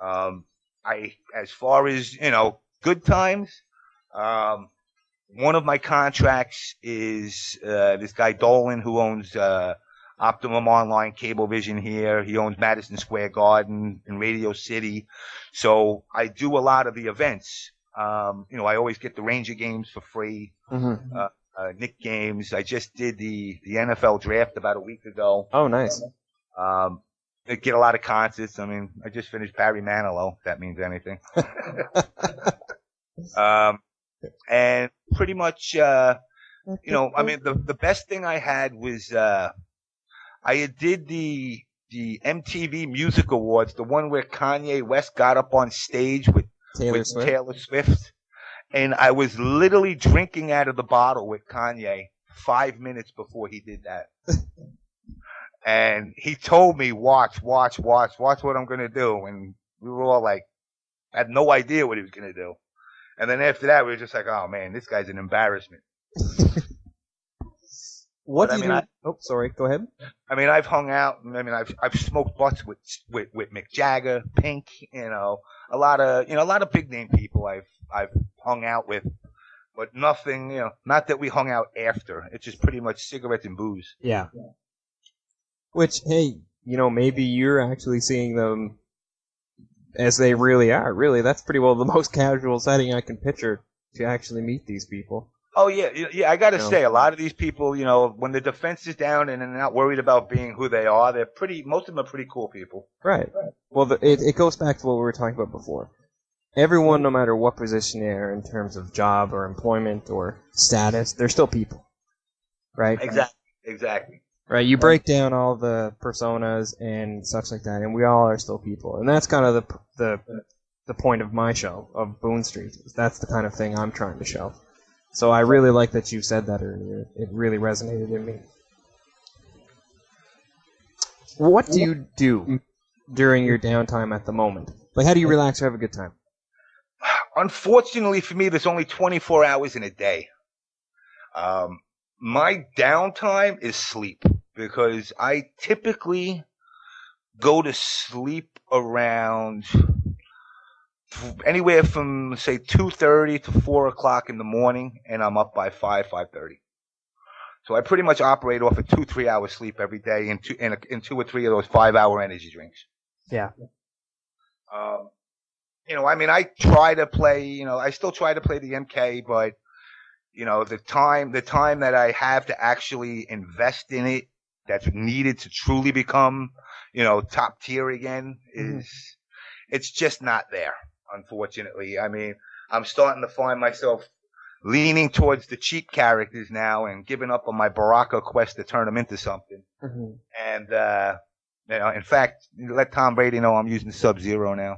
S2: As far as good times. One of my contracts is this guy Dolan, who owns Optimum Online Cablevision here. He owns Madison Square Garden and Radio City. So I do a lot of the events. I always get the Ranger games for free. Mm-hmm. Knick games. I just did the NFL draft about a week ago.
S1: Oh, nice.
S2: I get a lot of concerts. I mean, I just finished Barry Manilow, if that means anything. And pretty much, I mean, the best thing I had was, I did the MTV Music Awards, the one where Kanye West got up on stage with Taylor Swift. And I was literally drinking out of the bottle with Kanye 5 minutes before he did that. And he told me, watch what I'm going to do. And we were all like, had no idea what he was going to do. And then after that, we were just like, oh man, this guy's an embarrassment.
S1: Oh, sorry. Go ahead.
S2: I mean, I've hung out. I mean, I've smoked butts with Mick Jagger, Pink. A lot of big name people I've hung out with, but nothing. Not that we hung out after. It's just pretty much cigarettes and booze.
S1: Yeah. Which, hey, maybe you're actually seeing them as they really are. Really, that's pretty well the most casual setting I can picture to actually meet these people.
S2: Oh, yeah. I got to say, a lot of these people, when the defense is down and they're not worried about being who they are, most of them are pretty cool people.
S1: Right. Well, it goes back to what we were talking about before. Everyone, no matter what position they're in terms of job or employment or status, they're still people. Right?
S2: Exactly.
S1: Right, you break down all the personas and such like that, and we all are still people. And that's kind of the point of my show, of Boon Street. That's the kind of thing I'm trying to show. So I really like that you said that earlier. It really resonated in me. What do you do during your downtime at the moment? Like, how do you relax or have a good time?
S2: Unfortunately for me, there's only 24 hours in a day. My downtime is sleep, because I typically go to sleep around anywhere from, say, 2:30 to 4 o'clock in the morning, and I'm up by 5:30. So I pretty much operate off of 2-3 hours sleep every day, and 2 or 3 of those 5-hour energy drinks.
S1: Yeah.
S2: I mean, I try to play, I still try to play the MK, but, the time that I have to actually invest in it, that's needed to truly become, top tier again it's just not there, unfortunately. I mean, I'm starting to find myself leaning towards the cheap characters now and giving up on my Baraka quest to turn them into something. And, in fact, let Tom Brady know I'm using Sub-Zero now.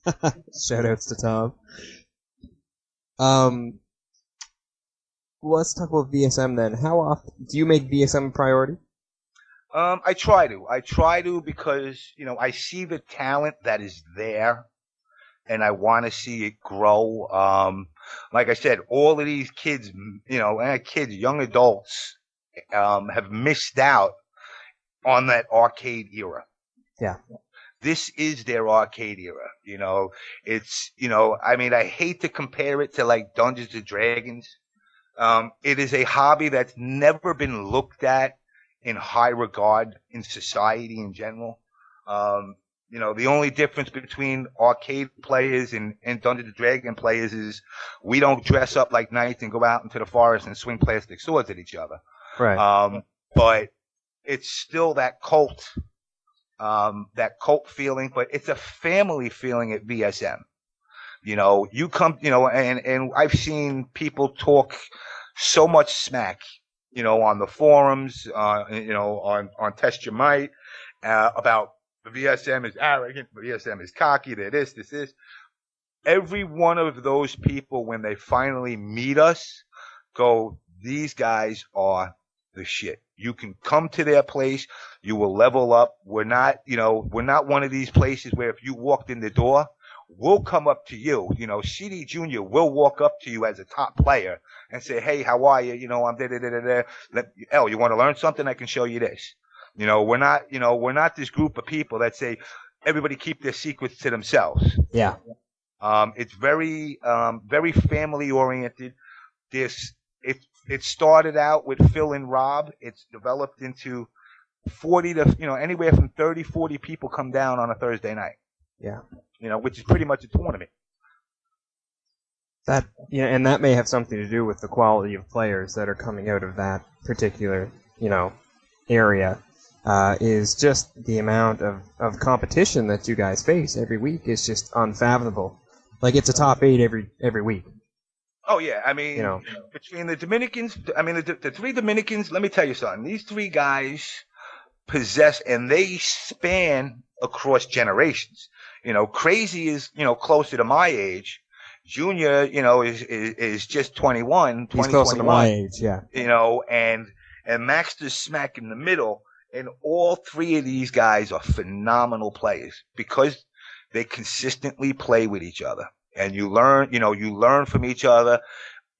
S1: Shoutouts to Tom. Let's talk about VSM then. How often do you make VSM a priority?
S2: I try to because, I see the talent that is there and I want to see it grow. Like I said, all of these kids, young adults, have missed out on that arcade era.
S1: Yeah.
S2: This is their arcade era. It's, I mean, I hate to compare it to like Dungeons and Dragons. It is a hobby that's never been looked at in high regard in society in general. The only difference between arcade players and Dungeons and Dragons players is we don't dress up like knights and go out into the forest and swing plastic swords at each other.
S1: Right.
S2: But it's still that cult feeling, but it's a family feeling at VSM. You come, and I've seen people talk so much smack, on the forums, on Test Your Might, about the VSM is arrogant, the VSM is cocky, they're this is. Every one of those people, when they finally meet us, go, these guys are the shit. You can come to their place, you will level up. We're not one of these places where if you walked in the door, we'll come up to you. CD Junior will walk up to you as a top player and say, hey, how are you? I'm da-da-da-da-da. You want to learn something? I can show you this. We're not this group of people that say everybody keep their secrets to themselves.
S1: Yeah.
S2: It's very family oriented. It started out with Phil and Rob. It's developed into 40 to, anywhere from 30, 40 people come down on a Thursday night.
S1: Yeah.
S2: Which is pretty much a tournament.
S1: And that may have something to do with the quality of players that are coming out of that particular, area. Is just the amount of competition that you guys face every week is just unfathomable. Like, it's a top 8 every week.
S2: Oh, yeah. I mean, between the Dominicans, the 3 Dominicans, let me tell you something. These 3 guys possess, and they span across generations. Crazy is, closer to my age. Junior, is just 21.
S1: He's closer to my age, yeah.
S2: And Maxter's smack in the middle. And all 3 of these guys are phenomenal players because they consistently play with each other. And you learn from each other.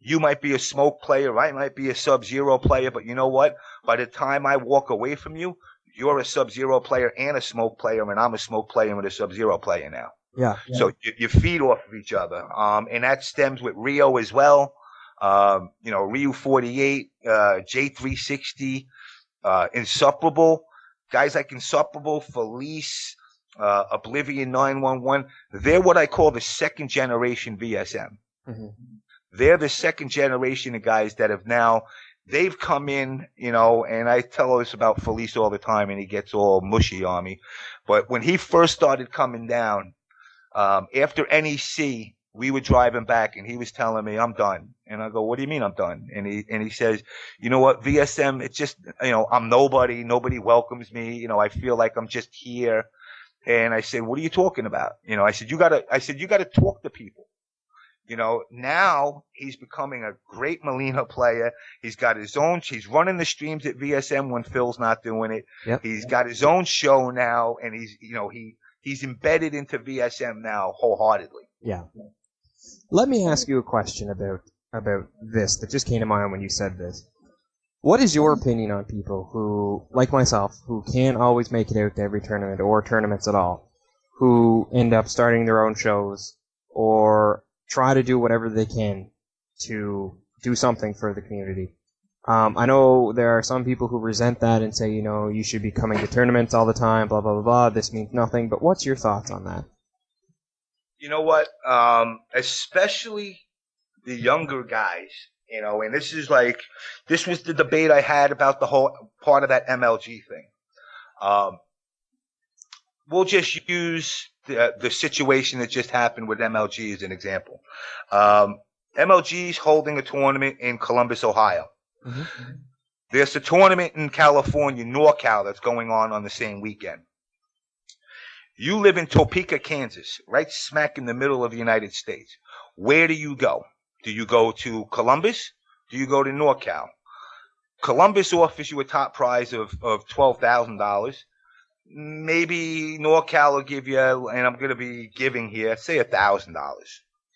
S2: You might be a smoke player. I might be a Sub-Zero player. But you know what? By the time I walk away from you, you're a Sub-Zero player and a smoke player, and I'm a smoke player and a Sub-Zero player now.
S1: Yeah.
S2: So you feed off of each other. And that stems with Rio as well. Ryu 48, J360, Insufferable. Guys like Insufferable, Felice, Oblivion 911. They're what I call the second generation VSM.
S1: Mm-hmm.
S2: They're the second generation of guys that have now, they've come in, and I tell us about Felice all the time and he gets all mushy on me. But when he first started coming down, after NEC, we were driving back and he was telling me, I'm done. And I go, what do you mean I'm done? And he says, you know what, VSM, it's just, I'm nobody welcomes me. I feel like I'm just here. And I said, what are you talking about? I said, you gotta talk to people. Now he's becoming a great Molina player. He's got his own, he's running the streams at VSM when Phil's not doing it.
S1: Yep.
S2: He's got his own show now and he's embedded into VSM now wholeheartedly.
S1: Yeah. Let me ask you a question about this that just came to mind when you said this. What is your opinion on people who, like myself, who can't always make it out to every tournament or tournaments at all, who end up starting their own shows or try to do whatever they can to do something for the community? I know there are some people who resent that and say, you should be coming to tournaments all the time, blah, blah, blah, blah, this means nothing, but what's your thoughts on that?
S2: You know what? Especially the younger guys, and this was the debate I had about the whole part of that MLG thing. We'll just use the situation that just happened with MLG as an example. MLG's holding a tournament in Columbus, Ohio. Mm-hmm. There's a tournament in California, NorCal, that's going on the same weekend. You live in Topeka, Kansas, right smack in the middle of the United States. Where do you go? Do you go to Columbus? Do you go to NorCal? Columbus offers you a top prize of $12,000. Maybe NorCal will give you, and I'm going to be giving here, say $1,000.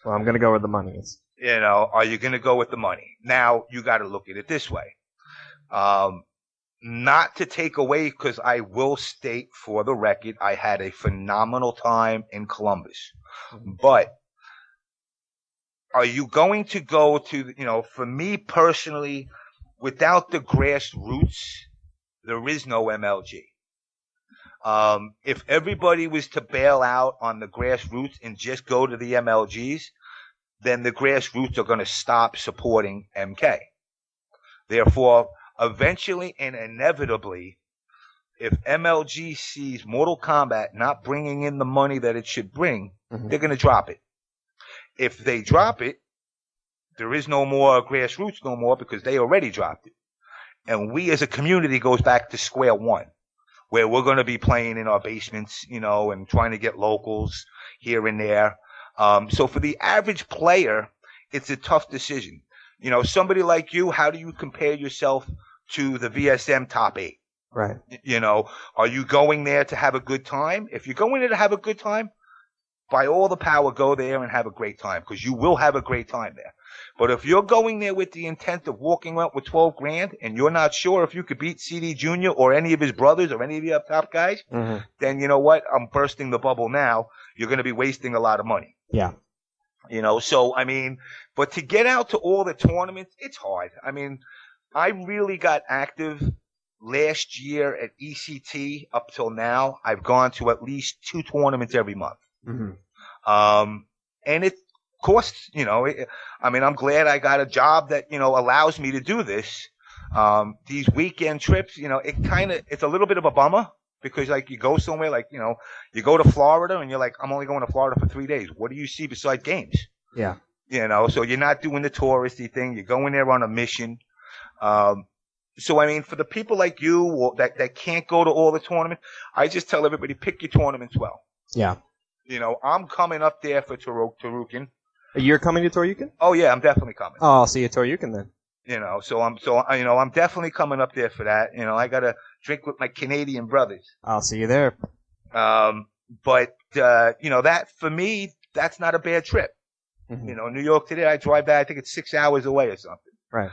S1: Well, I'm going to go where the money is.
S2: Are you going to go with the money? Now, you got to look at it this way. Not to take away, because I will state for the record, I had a phenomenal time in Columbus. But are you going to go to, for me personally, without the grassroots, there is no MLG. If everybody was to bail out on the grassroots and just go to the MLGs, then the grassroots are going to stop supporting MK. Therefore, eventually and inevitably, if MLG sees Mortal Kombat not bringing in the money that it should bring, they're going to drop it. If they drop it, there is no more grassroots no more because they already dropped it. And we as a community goes back to square one, where we're going to be playing in our basements, and trying to get locals here and there. So for the average player, it's a tough decision. Somebody like you, how do you compare yourself to the VSM top 8?
S1: Right.
S2: Are you going there to have a good time? If you're going there to have a good time, by all the power, go there and have a great time, because you will have a great time there. But if you're going there with the intent of walking out with $12,000 and you're not sure if you could beat CD Jr. or any of his brothers or any of the up top guys, then you know what? I'm bursting the bubble now. You're going to be wasting a lot of money.
S1: Yeah.
S2: So, but to get out to all the tournaments, it's hard. I really got active last year at ECT up till now. I've gone to at least 2 tournaments every month. And it costs, I'm glad I got a job that, allows me to do this. These weekend trips, it's a little bit of a bummer because you go somewhere you go to Florida and you're like, I'm only going to Florida for 3 days. What do you see besides games?
S1: Yeah.
S2: So you're not doing the touristy thing. You're going there on a mission. So, for the people like you that can't go to all the tournaments, I just tell everybody, pick your tournaments well.
S1: Yeah.
S2: I'm coming up there for Torukin.
S1: You're coming to Torukin?
S2: Oh yeah, I'm definitely coming.
S1: Oh, I'll see you at Torukin then.
S2: I'm definitely coming up there for that. I gotta drink with my Canadian brothers.
S1: I'll see you there.
S2: But that for me, that's not a bad trip. New York today, I drive that. I think it's 6 hours away or something.
S1: Right.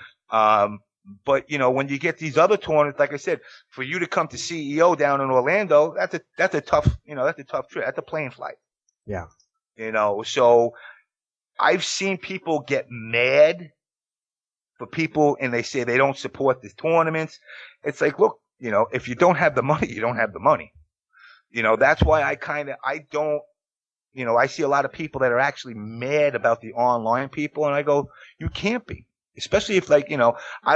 S2: But when you get these other tournaments, like I said, for you to come to CEO down in Orlando, that's a tough trip. That's a plane flight.
S1: Yeah.
S2: So I've seen people get mad for people and they say they don't support these tournaments. It's like, look, if you don't have the money, you don't have the money. That's why I don't, I see a lot of people that are actually mad about the online people, and I go, you can't be. Especially if I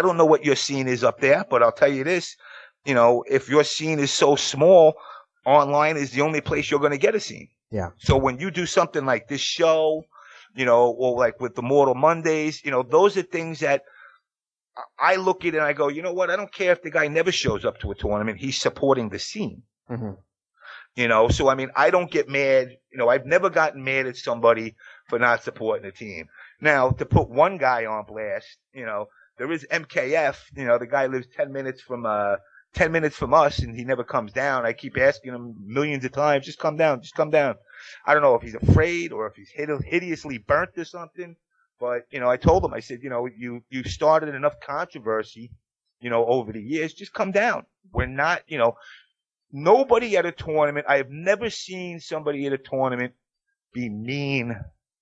S2: don't know what your scene is up there, but I'll tell you this, if your scene is so small, online is the only place you're going to get a scene.
S1: Yeah.
S2: So when you do something like this show, or like with the Mortal Mondays, those are things that I look at and I go, you know what? I don't care if the guy never shows up to a tournament. He's supporting the scene. So I don't get mad. I've never gotten mad at somebody for not supporting the team. Now, to put one guy on blast, there is MKF. The guy lives 10 minutes from us, and he never comes down. I keep asking him millions of times, just come down, just come down. I don't know if he's afraid or if he's hideously burnt or something. But, I told him, I said, you started enough controversy, over the years. Just come down. We're not, nobody at a tournament. I have never seen somebody at a tournament be mean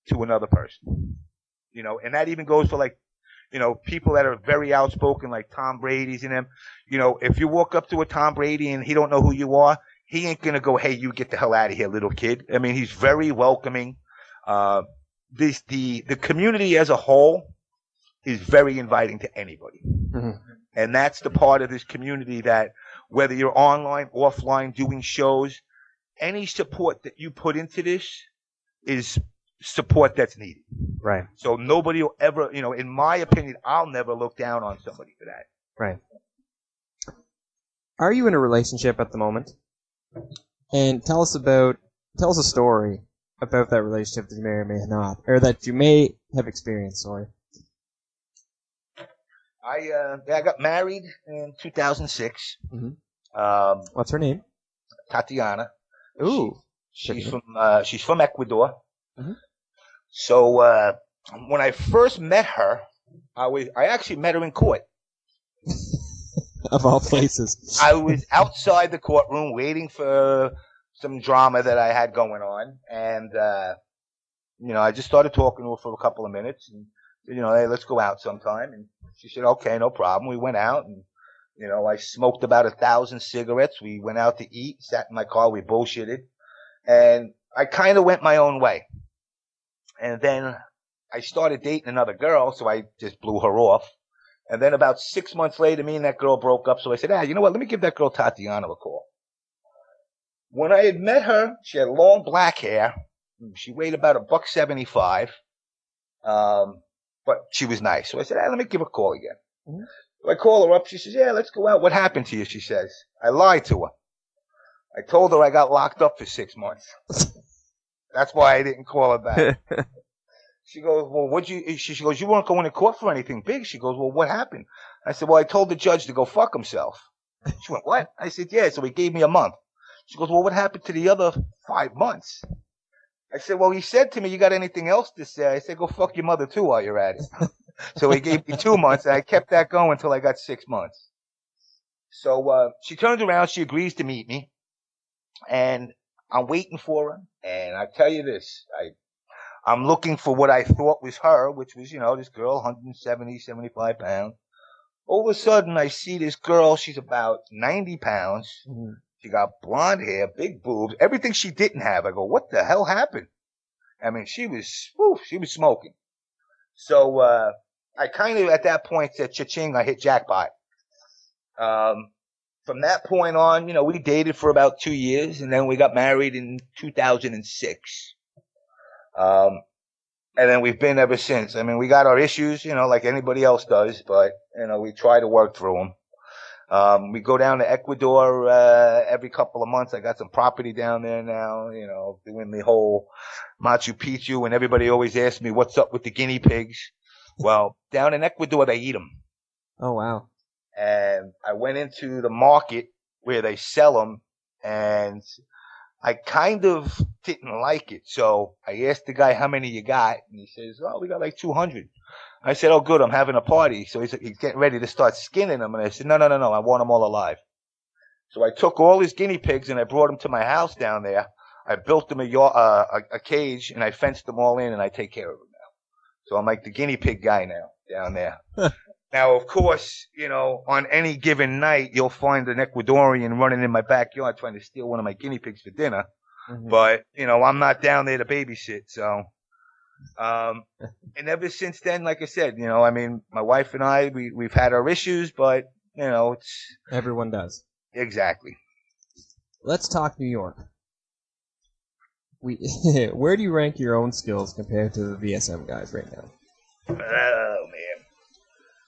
S2: to another person. And that even goes for people that are very outspoken, like Tom Brady's and them. If you walk up to a Tom Brady and he don't know who you are, he ain't going to go, hey, you get the hell out of here, little kid. He's very welcoming. The community as a whole is very inviting to anybody. Mm-hmm. And that's the part of this community that whether you're online, offline, doing shows, any support that you put into this is support that's needed.
S1: Right.
S2: So nobody will ever, in my opinion, I'll never look down on somebody for that.
S1: Right. Are you in a relationship at the moment? And tell us a story about that relationship that you may or may not, or that you may have experienced, sorry.
S2: I got married in 2006.
S1: Mm-hmm. What's her name?
S2: Tatiana.
S1: Ooh.
S2: She's from Ecuador.
S1: Mm-hmm.
S2: So when I first met her, I actually met her in court.
S1: Of all places.
S2: I was outside the courtroom waiting for some drama that I had going on, and I just started talking to her for a couple of minutes, and hey, let's go out sometime. And she said, okay, no problem. We went out, and I smoked about 1,000 cigarettes. We went out to eat, sat in my car, we bullshitted, and I kind of went my own way. And then I started dating another girl, so I just blew her off. And then about 6 months later, me and that girl broke up. So I said, you know what? Let me give that girl Tatiana a call. When I had met her, she had long black hair. She weighed about $175. But she was nice. So I said, let me give her a call again. Mm-hmm. So I call her up. She says, yeah, let's go out. What happened to you? She says. I lied to her. I told her I got locked up for 6 months. That's why I didn't call her back. She goes, well, she goes, you weren't going to court for anything big. She goes, well, what happened? I said, well, I told the judge to go fuck himself. She went, what? I said, yeah. So he gave me a month. She goes, well, what happened to the other 5 months? I said, well, he said to me, you got anything else to say? I said, go fuck your mother too while you're at it. So he gave me 2 months, and I kept that going until I got 6 months. So she turns around, she agrees to meet me, and I'm waiting for her. And I tell you this, I'm looking for what I thought was her, which was, this girl, 170, 75 pounds. All of a sudden, I see this girl. She's about 90 pounds. Mm-hmm. She got blonde hair, big boobs, everything she didn't have. I go, what the hell happened? I mean, she was smoking. So I kind of, at that point, said, cha-ching, I hit jackpot. From that point on, we dated for about 2 years, and then we got married in 2006. And then we've been ever since. I mean, we got our issues, like anybody else does, but, we try to work through them. We go down to Ecuador, every couple of months. I got some property down there now, doing the whole Machu Picchu, and everybody always asks me, what's up with the guinea pigs? Well, down in Ecuador, they eat them.
S1: Oh, wow.
S2: And I went into the market where they sell them, and I kind of didn't like it. So I asked the guy, how many you got? And he says, oh, we got like 200. I said, oh, good, I'm having a party. So he's getting ready to start skinning them. And I said, no, I want them all alive. So I took all his guinea pigs and I brought them to my house down there. I built them a cage, and I fenced them all in, and I take care of them now. So I'm like the guinea pig guy now down there. Now, of course, on any given night, you'll find an Ecuadorian running in my backyard trying to steal one of my guinea pigs for dinner. Mm-hmm. But, I'm not down there to babysit. So, and ever since then, like I said, my wife and I, we've had our issues, but, it's...
S1: Everyone does.
S2: Exactly.
S1: Let's talk New York. Where do you rank your own skills compared to the VSM guys right now?
S2: Oh, man.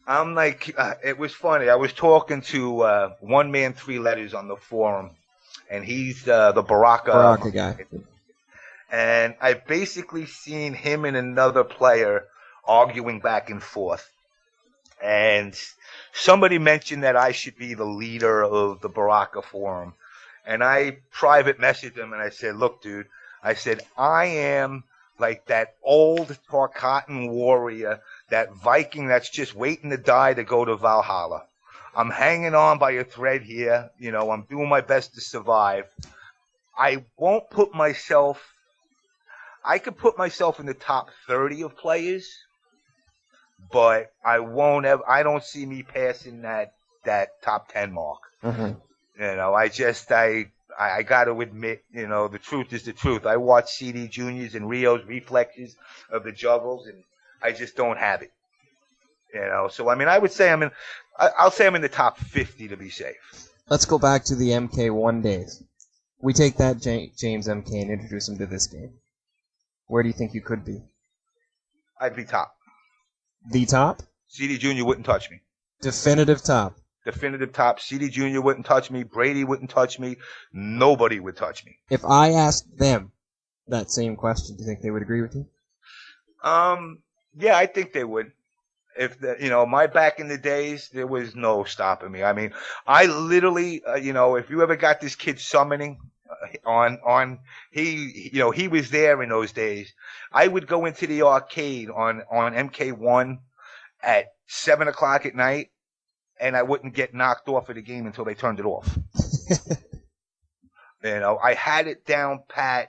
S2: I'm like, it was funny. I was talking to One Man, Three Letters on the forum, and he's the Baraka
S1: guy.
S2: And I basically seen him and another player arguing back and forth. And somebody mentioned that I should be the leader of the Baraka forum. And I private messaged him, and I said, look, dude, I said, I am like that old Tarkatan warrior, that Viking that's just waiting to die to go to Valhalla. I'm hanging on by a thread here. I'm doing my best to survive. I won't put myself... I could put myself in the top 30 of players, but I don't see me passing that top 10 mark. Mm-hmm. I got to admit, the truth is the truth. I watch CD Junior's and Rio's reflexes of the juggles, and I just don't have it. So I would say I'll say I'm in the top 50 to be safe.
S1: Let's go back to the MK1 days. We take that JamesMK and introduce him to this game. Where do you think you could be?
S2: I'd be top.
S1: The top?
S2: CD Junior wouldn't touch me.
S1: Definitive top.
S2: Definitive top. CD Junior wouldn't touch me. Brady wouldn't touch me. Nobody would touch me.
S1: If I asked them that same question, do you think they would agree with you?
S2: Yeah, I think they would. If my back in the days, there was no stopping me. I literally, if you ever got this kid summoning he was there in those days. I would go into the arcade on MK1 at 7:00 at night, and I wouldn't get knocked off of the game until they turned it off. I had it down pat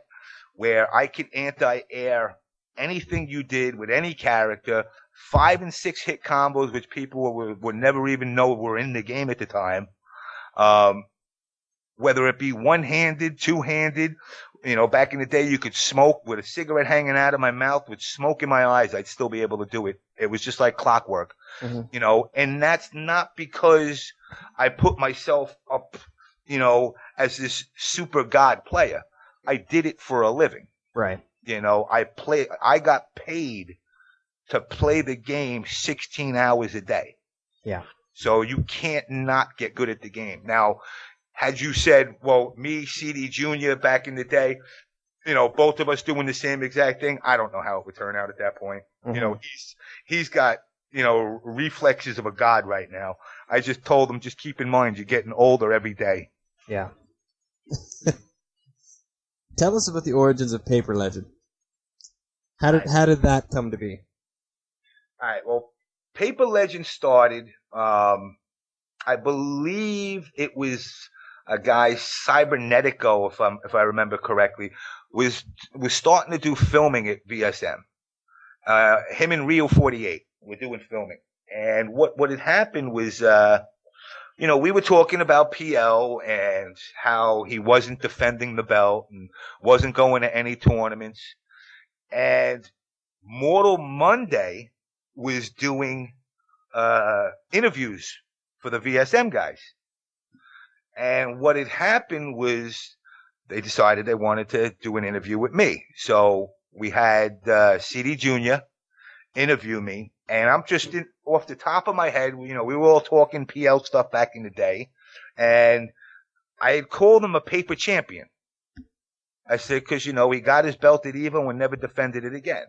S2: where I could anti-air anything you did with any character, 5 and 6 hit combos, which people would never even know were in the game at the time. Whether it be one-handed, two-handed, back in the day you could smoke with a cigarette hanging out of my mouth with smoke in my eyes. I'd still be able to do it. It was just like clockwork, and that's not because I put myself up, as this super god player. I did it for a living.
S1: Right.
S2: I got paid to play the game 16 hours a day.
S1: Yeah.
S2: So you can't not get good at the game. Now, had you said, well, me, CD Junior back in the day, both of us doing the same exact thing, I don't know how it would turn out at that point. Mm-hmm. He's got, reflexes of a god right now. I just told him, just keep in mind, you're getting older every day.
S1: Yeah. Tell us about the origins of Paper Legend. How did that come to be?
S2: All right. Well, Paper Legend started. I believe it was a guy, Cybernetico, if I remember correctly, was starting to do filming at VSM. Him and Rio 48 were doing filming, and what had happened was, we were talking about PL and how he wasn't defending the belt and wasn't going to any tournaments. And Mortal Monday was doing interviews for the VSM guys. And what had happened was they decided they wanted to do an interview with me. So we had CD Junior interview me. And I'm just off the top of my head, we were all talking PL stuff back in the day. And I had called him a paper champion. I said, because, he got his belt at EVO and never defended it again.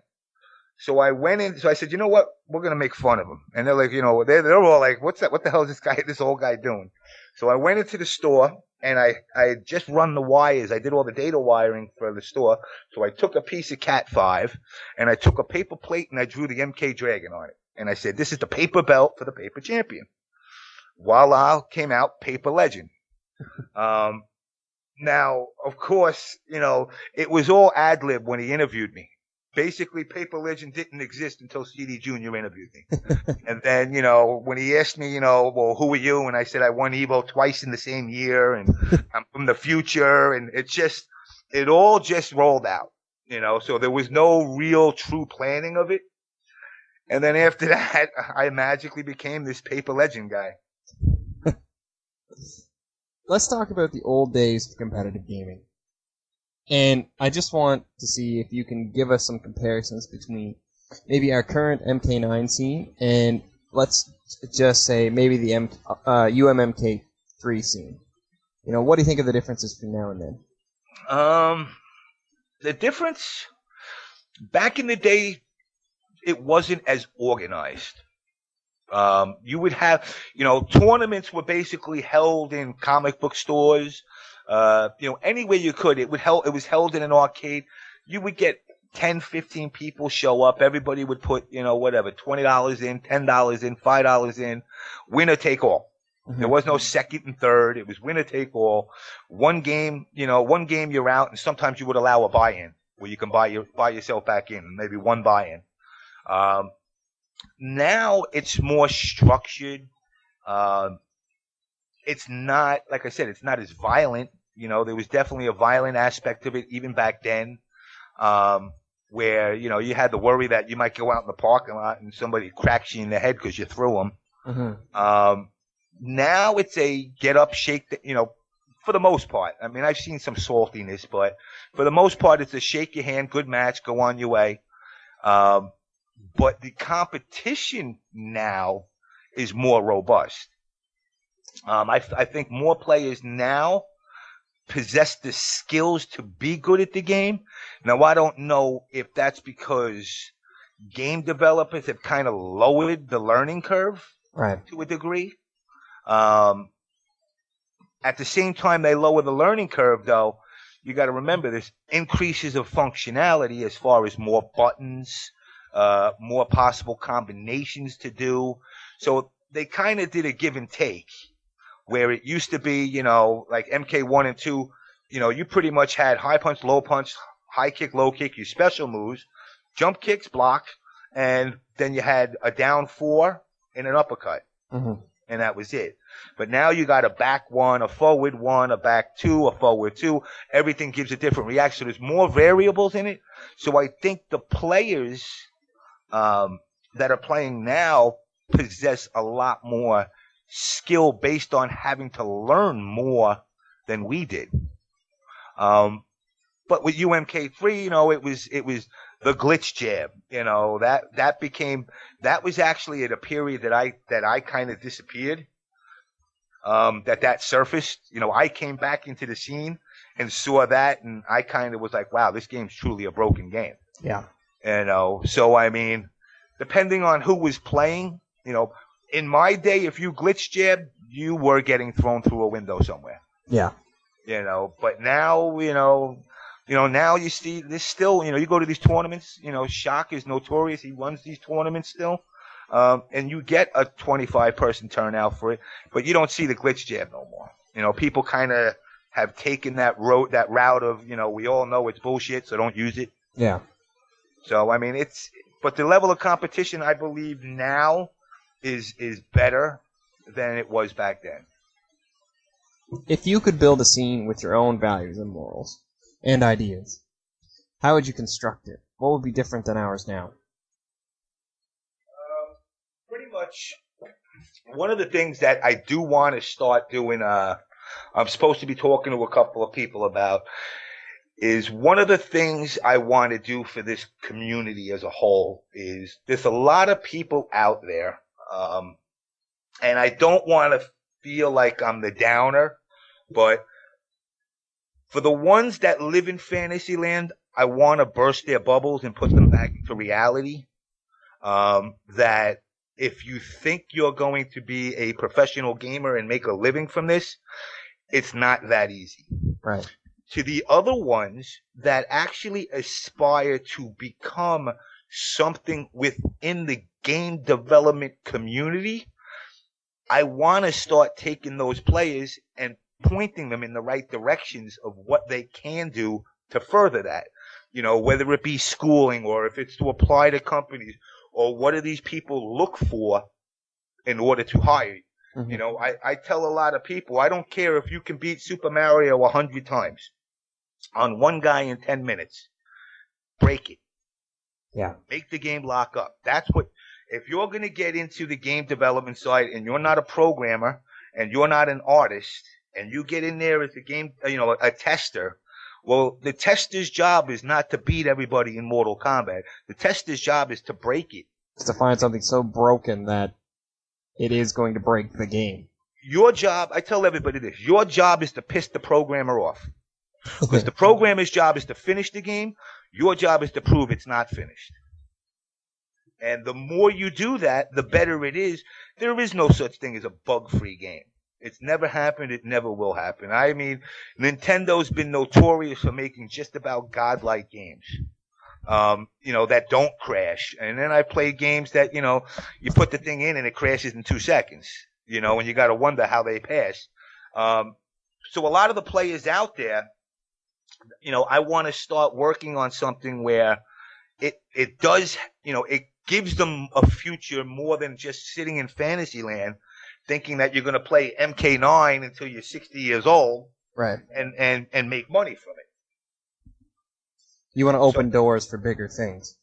S2: So I went in. So I said, you know what? We're going to make fun of him. And they're like, they're all like, what's that? What the hell is this old guy doing? So I went into the store and I had just run the wires. I did all the data wiring for the store. So I took a piece of Cat 5 and I took a paper plate and I drew the MK Dragon on it. And I said, this is the paper belt for the paper champion. Voila, came out Paper Legend. Now, of course, it was all ad-lib when he interviewed me. Basically, Paper Legend didn't exist until CD Junior interviewed me. And then, when he asked me, well, who are you? And I said, I won EVO twice in the same year and I'm from the future. And it all just rolled out, so there was no real true planning of it. And then after that, I magically became this Paper Legend guy.
S1: Let's talk about the old days of competitive gaming. And I just want to see if you can give us some comparisons between maybe our current MK9 scene and let's just say maybe the UMMK3 scene. What do you think of the differences between now and then?
S2: The difference, back in the day, it wasn't as organized. You would have, tournaments were basically held in comic book stores. Anywhere you could. It was held in an arcade. You would get 10, 15 people show up. Everybody would put, whatever, $20 in, $10 in, $5 in. Winner take all. Mm-hmm. There was no second and third. It was winner take all. One game you're out, and sometimes you would allow a buy-in where you can buy yourself back in, maybe one buy-in. Now it's more structured. It's not, like I said, it's not as violent. There was definitely a violent aspect of it even back then, where, you had the worry that you might go out in the parking lot and somebody cracks you in the head because you threw them.
S1: Mm-hmm.
S2: Now it's a get up, shake, for the most part. I mean, I've seen some saltiness, but for the most part, it's a shake your hand, good match, go on your way. But the competition now is more robust. I think more players now possess the skills to be good at the game. Now, I don't know if that's because game developers have kind of lowered the learning curve to a degree. At the same time they lower the learning curve, though, you got to remember there's increases of functionality as far as more buttons, more possible combinations to do. So they kind of did a give and take, where it used to be, like MK1 and 2, you pretty much had high punch, low punch, high kick, low kick, your special moves, jump kicks, block, and then you had a down 4 and an uppercut.
S1: Mm-hmm.
S2: And that was it. But now you got a back 1, a forward 1, a back 2, a forward 2. Everything gives a different reaction. There's more variables in it. So I think the players that are playing now possess a lot more skill based on having to learn more than we did. But with UMK3, it was the glitch jab. That was actually at a period that I kind of disappeared. That surfaced. I came back into the scene and saw that, and I kind of was like, wow, this game's truly a broken game.
S1: Yeah.
S2: So I mean, depending on who was playing, in my day, if you glitch jab, you were getting thrown through a window somewhere.
S1: Yeah.
S2: But now, now you see this still, you go to these tournaments, Shock is notorious. He runs these tournaments still. And you get a 25-person turnout for it, but you don't see the glitch jab no more. People kind of have taken that route of, we all know it's bullshit, so don't use it.
S1: Yeah.
S2: So, I mean, but the level of competition, I believe now is better than it was back then.
S1: If you could build a scene with your own values and morals and ideas, how would you construct it? What would be different than ours now?
S2: Pretty much one of the things that I do want to start doing, I'm supposed to be talking to a couple of people about, is one of the things I want to do for this community as a whole is there's a lot of people out there, and I don't want to feel like I'm the downer, but for the ones that live in Fantasyland, I want to burst their bubbles and put them back into reality. That if you think you're going to be a professional gamer and make a living from this, it's not that easy.
S1: Right.
S2: To the other ones that actually aspire to become something within the game development community, I want to start taking those players and pointing them in the right directions of what they can do to further that. Whether it be schooling or if it's to apply to companies, or what do these people look for in order to hire you? Mm-hmm. I tell a lot of people, I don't care if you can beat Super Mario 100 times on one guy in 10 minutes. Break it.
S1: Yeah.
S2: Make the game lock up. That's what, if you're going to get into the game development side and you're not a programmer and you're not an artist and you get in there as a game, a tester, well, the tester's job is not to beat everybody in Mortal Kombat. The tester's job is to break it.
S1: It's to find something so broken that it is going to break the game.
S2: Your job, I tell everybody this, your job is to piss the programmer off. Because the programmer's job is to finish the game. Your job is to prove it's not finished. And the more you do that, the better it is. There is no such thing as a bug-free game. It's never happened. It never will happen. I mean, Nintendo's been notorious for making just about godlike games, that don't crash. And then I play games that, you put the thing in and it crashes in 2 seconds, and you got to wonder how they pass. So a lot of the players out there, I want to start working on something where it does, it gives them a future more than just sitting in Fantasyland thinking that you're going to play MK9 until you're 60 years old.
S1: Right.
S2: and make money from it.
S1: You want to open doors for bigger things.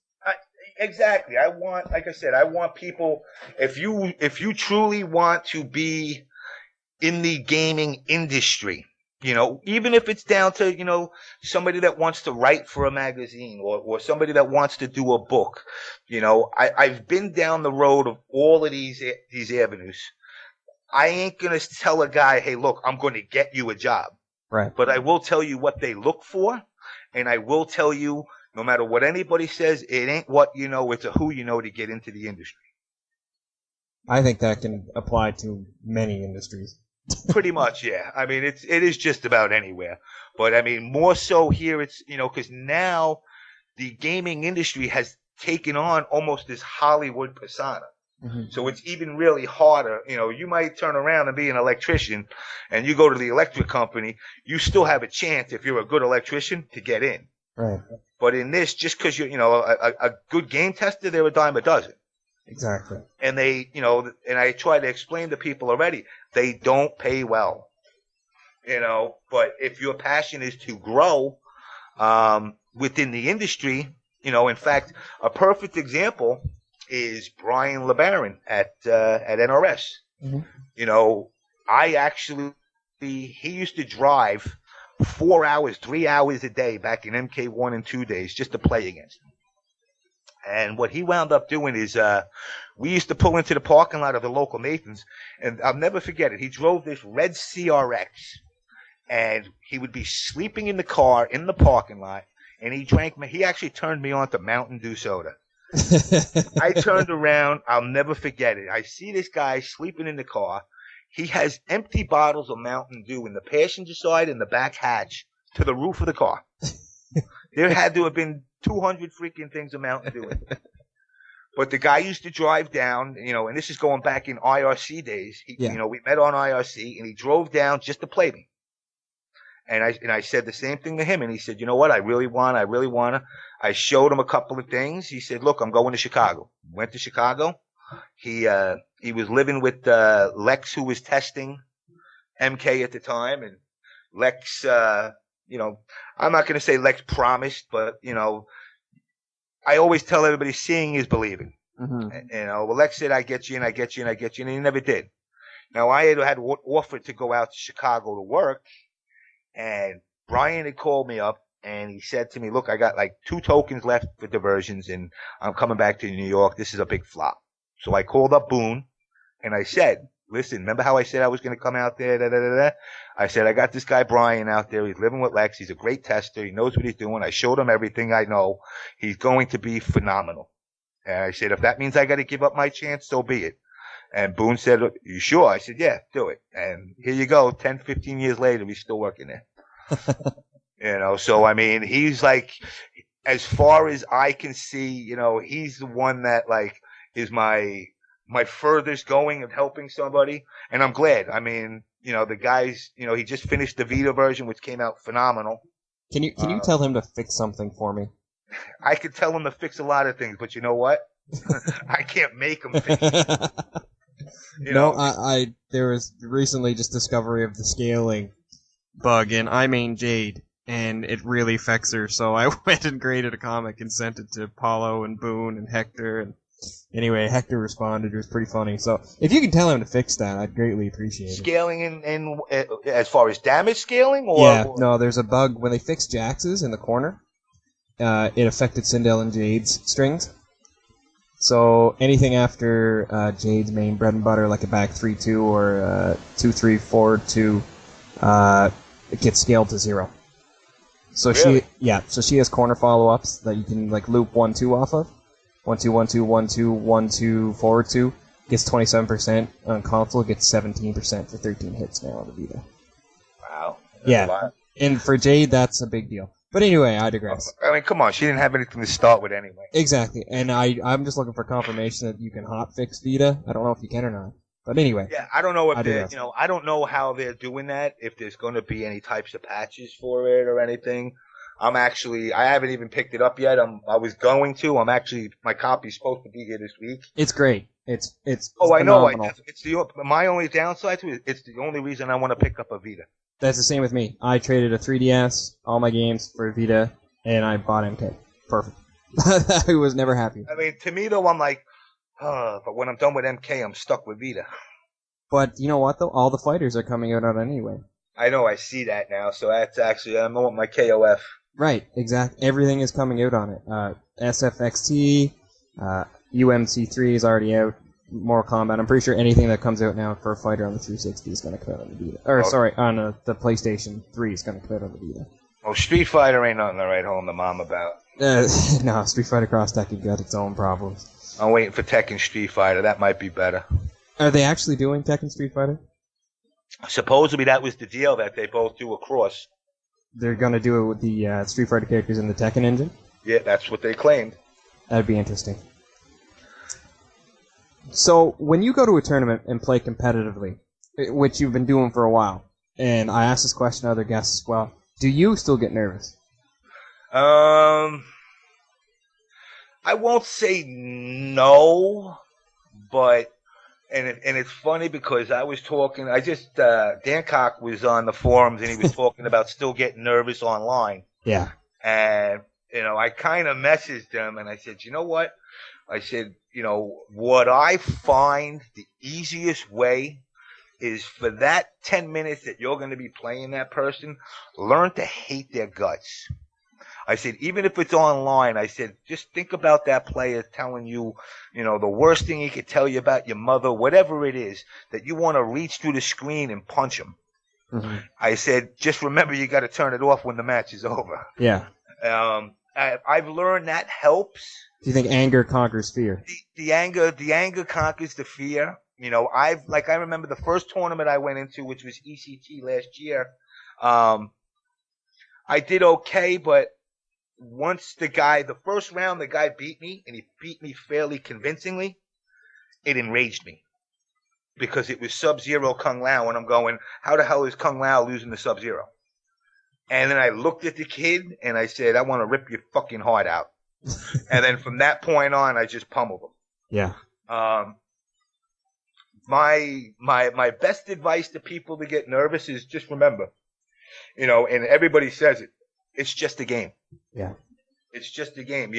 S2: Exactly. Like I said, I want people. If you truly want to be in the gaming industry, even if it's down to somebody that wants to write for a magazine or somebody that wants to do a book, I've been down the road of all of these avenues. I ain't gonna tell a guy, hey, look, I'm going to get you a job.
S1: Right.
S2: But I will tell you what they look for, and I will tell you, no matter what anybody says, it ain't what you know, it's a who you know to get into the industry.
S1: I think that can apply to many industries.
S2: Pretty much, yeah. I mean, it is just about anywhere. But I mean, more so here, it's, because now the gaming industry has taken on almost this Hollywood persona. Mm-hmm. So it's even really harder. You might turn around and be an electrician and you go to the electric company, you still have a chance if you're a good electrician to get in.
S1: Right.
S2: But in this, just because you're, a good game tester, they're a dime a dozen.
S1: Exactly.
S2: And they, and I try to explain to people already, they don't pay well. But if your passion is to grow within the industry, in fact, a perfect example is Brian LeBaron at NRS. Mm-hmm. He used to drive 4 hours, 3 hours a day back in MK1 and 2 days just to play against him. And what he wound up doing is we used to pull into the parking lot of the local Nathan's, and I'll never forget it. He drove this red CRX, and he would be sleeping in the car in the parking lot, and he actually turned me on to Mountain Dew soda. I turned around. I'll never forget it. I see this guy sleeping in the car. He has empty bottles of Mountain Dew in the passenger side and the back hatch to the roof of the car. There had to have been 200 freaking things of Mountain Dew in it. But the guy used to drive down, and this is going back in IRC days. We met on IRC, and he drove down just to play me. And I said the same thing to him, and he said, you know what, I really want to. I showed him a couple of things. He said, look, I'm going to Chicago. Went to Chicago. He was living with Lex, who was testing MK at the time, and Lex, I'm not going to say Lex promised, but, I always tell everybody seeing is believing. Mm-hmm. Lex said, I get you, and I get you, and I get you, and he never did. Now, I had offered to go out to Chicago to work, and Brian had called me up, and he said to me, look, I got like 2 tokens left for diversions, and I'm coming back to New York. This is a big flop. So I called up Boon, and I said, listen, remember how I said I was going to come out there? Da, da, da, da? I said, I got this guy Brian out there. He's living with Lex. He's a great tester. He knows what he's doing. I showed him everything I know. He's going to be phenomenal. And I said, if that means I got to give up my chance, so be it. And Boone said, you sure? I said, yeah, do it. And here you go. 10, 15 years later, he's still working there. So, I mean, he's like, as far as I can see, he's the one that, like, is my furthest going of helping somebody. And I'm glad. I mean, the guys, he just finished the Vita version, which came out phenomenal. Can you
S1: tell him to fix something for me?
S2: I could tell him to fix a lot of things, but you know what? I can't make him fix it.
S1: There was recently just discovery of the scaling bug in I main Jade, and it really affects her, so I went and created a comic and sent it to Paulo and Boone and Hector, and anyway, Hector responded. It was pretty funny. So if you can tell him to fix that, I'd greatly appreciate it.
S2: Scaling in as far as damage scaling?
S1: No, there's a bug. When they fixed Jax's in the corner, it affected Sindel and Jade's strings. So anything after Jade's main bread and butter, like a back 3-2 or 2-3-4-2, it gets scaled to 0. So
S2: really?
S1: she has corner follow-ups that you can like loop 1-2 off of. 1-2, 1-2, 1-2, 1-2, forward 2 gets 27%. On console, it gets 17% for 13 hits now on the Vita.
S2: Wow.
S1: Yeah. And for Jade, that's a big deal. But anyway, I digress.
S2: I mean, come on. She didn't have anything to start with anyway.
S1: Exactly. And I'm just looking for confirmation that you can hotfix Vita. I don't know if you can or not. But anyway.
S2: Yeah, I don't know if they're, I don't know how they're doing that, if there's going to be any types of patches for it or anything. I haven't even picked it up yet. I was going to. My copy's supposed to be here this week.
S1: It's great. It's
S2: phenomenal. I know. It's my only downside to it. It's the only reason I want to pick up a Vita.
S1: That's the same with me. I traded a 3DS, all my games for Vita, and I bought MK. Perfect. I was never happy.
S2: I mean, to me though, I'm like, but when I'm done with MK, I'm stuck with Vita.
S1: But you know what though? All the fighters are coming out on it anyway.
S2: I know, I see that now. So that's actually, I'm on my KOF.
S1: Right, exactly. Everything is coming out on it. SFXT, UMC3 is already out. Mortal Kombat. I'm pretty sure anything that comes out now for a fighter on the 360 is going to come out on the Vita. Or, sorry, on the PlayStation 3 is going to come out on the Vita.
S2: Oh, Street Fighter ain't nothing to write home to mom about.
S1: No, Street Fighter Cross Tekken got its own problems.
S2: I'm waiting for Tekken Street Fighter. That might be better.
S1: Are they actually doing Tekken Street Fighter?
S2: Supposedly that was the deal, that they both do a cross.
S1: They're going to do it with the Street Fighter characters in the Tekken engine?
S2: Yeah, that's what they claimed.
S1: That'd be interesting. So, when you go to a tournament and play competitively, which you've been doing for a while, and I asked this question to other guests as well, do you still get nervous?
S2: I won't say no, but and it's funny because I was talking. Dancock was on the forums and he was talking about still getting nervous online.
S1: Yeah.
S2: And I kind of messaged him and I said, you know what? I said, what I find the easiest way is for that 10 minutes that you're going to be playing that person, learn to hate their guts. I said, even if it's online, I said, just think about that player telling you, the worst thing he could tell you about your mother, whatever it is, that you want to reach through the screen and punch him. Mm-hmm. I said, just remember you got to turn it off when the match is over.
S1: Yeah.
S2: I've learned that helps.
S1: Do you think anger conquers fear?
S2: The anger conquers the fear. I remember the first tournament I went into, which was ECT last year. I did okay, but once the first round, the guy beat me, and he beat me fairly convincingly, it enraged me. Because it was Sub-Zero Kung Lao, and I'm going, how the hell is Kung Lao losing to Sub-Zero? And then I looked at the kid, and I said, I want to rip your fucking heart out. And then from that point on, I just pummeled him.
S1: Yeah.
S2: My best advice to people to get nervous is just remember, and everybody says it, it's just a game.
S1: Yeah.
S2: It's just a game.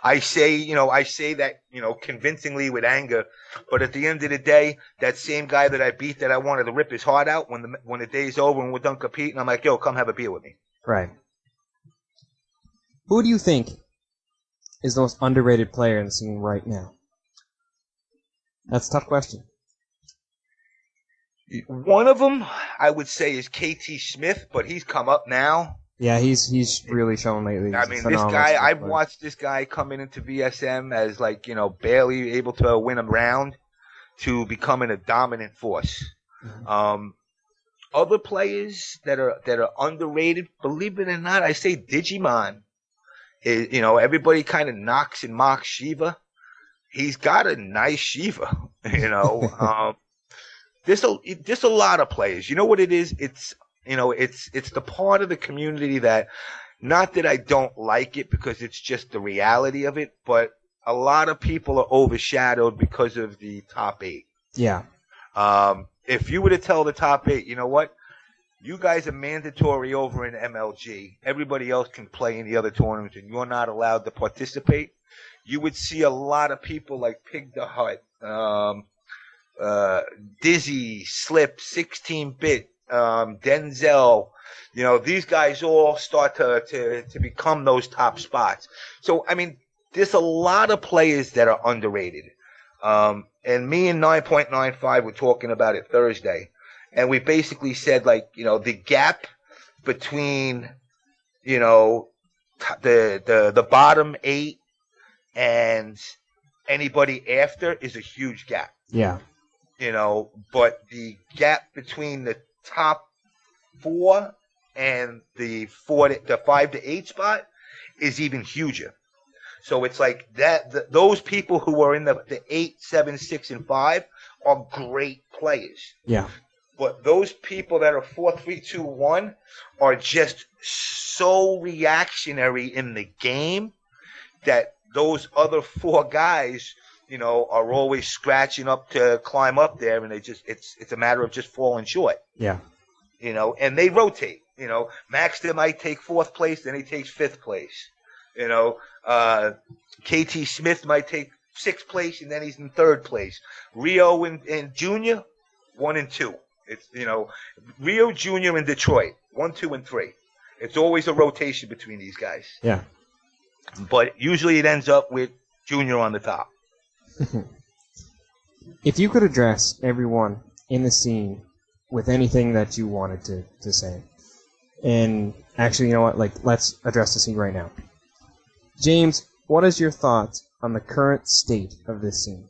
S2: I say that, convincingly with anger, but at the end of the day, that same guy that I beat that I wanted to rip his heart out when the day's over and we're done competing, I'm like, yo, come have a beer with me.
S1: Right. Who do you think is the most underrated player in the scene right now? That's a tough question.
S2: One of them, I would say, is KT Smith, but he's come up now.
S1: Yeah, he's really shown lately.
S2: I mean, this guy, I've watched this guy coming into VSM as barely able to win a round to becoming a dominant force. Mm-hmm. Other players that are underrated, believe it or not, I say Digimon. Everybody kind of knocks and mocks Shiva. He's got a nice Shiva, There's a lot of players. You know what it is? It's the part of the community that, not that I don't like it because it's just the reality of it, but a lot of people are overshadowed because of the top 8.
S1: Yeah.
S2: If you were to tell the top 8, you know what? You guys are mandatory over in MLG. Everybody else can play in the other tournaments, and you're not allowed to participate. You would see a lot of people like Pig the Hut, Dizzy, Slip, 16-bit, Denzel. These guys all start to become those top spots. So, I mean, there's a lot of players that are underrated. And me and 9.95 were talking about it Thursday. And we basically said, the gap between, the bottom 8 and anybody after is a huge gap.
S1: Yeah.
S2: But the gap between the top 4 and the 5 to 8 spot is even huger. So it's like that. Those people who are in the 8, 7, 6, and 5 are great players.
S1: Yeah.
S2: But those people that are 4, 3, 2, 1 are just so reactionary in the game that those other 4 guys, are always scratching up to climb up there, and it's a matter of just falling short.
S1: Yeah.
S2: and they rotate. Maxter might take 4th place, then he takes 5th place. KT Smith might take 6th place, and then he's in 3rd place. Rio and Junior, 1 and 2. It's Rio, Junior, and Detroit, 1, 2, and 3. It's always a rotation between these guys.
S1: Yeah.
S2: But usually it ends up with Junior on the top.
S1: If you could address everyone in the scene with anything that you wanted to say, and actually, you know what? Let's address the scene right now. James, what is your thoughts on the current state of this scene?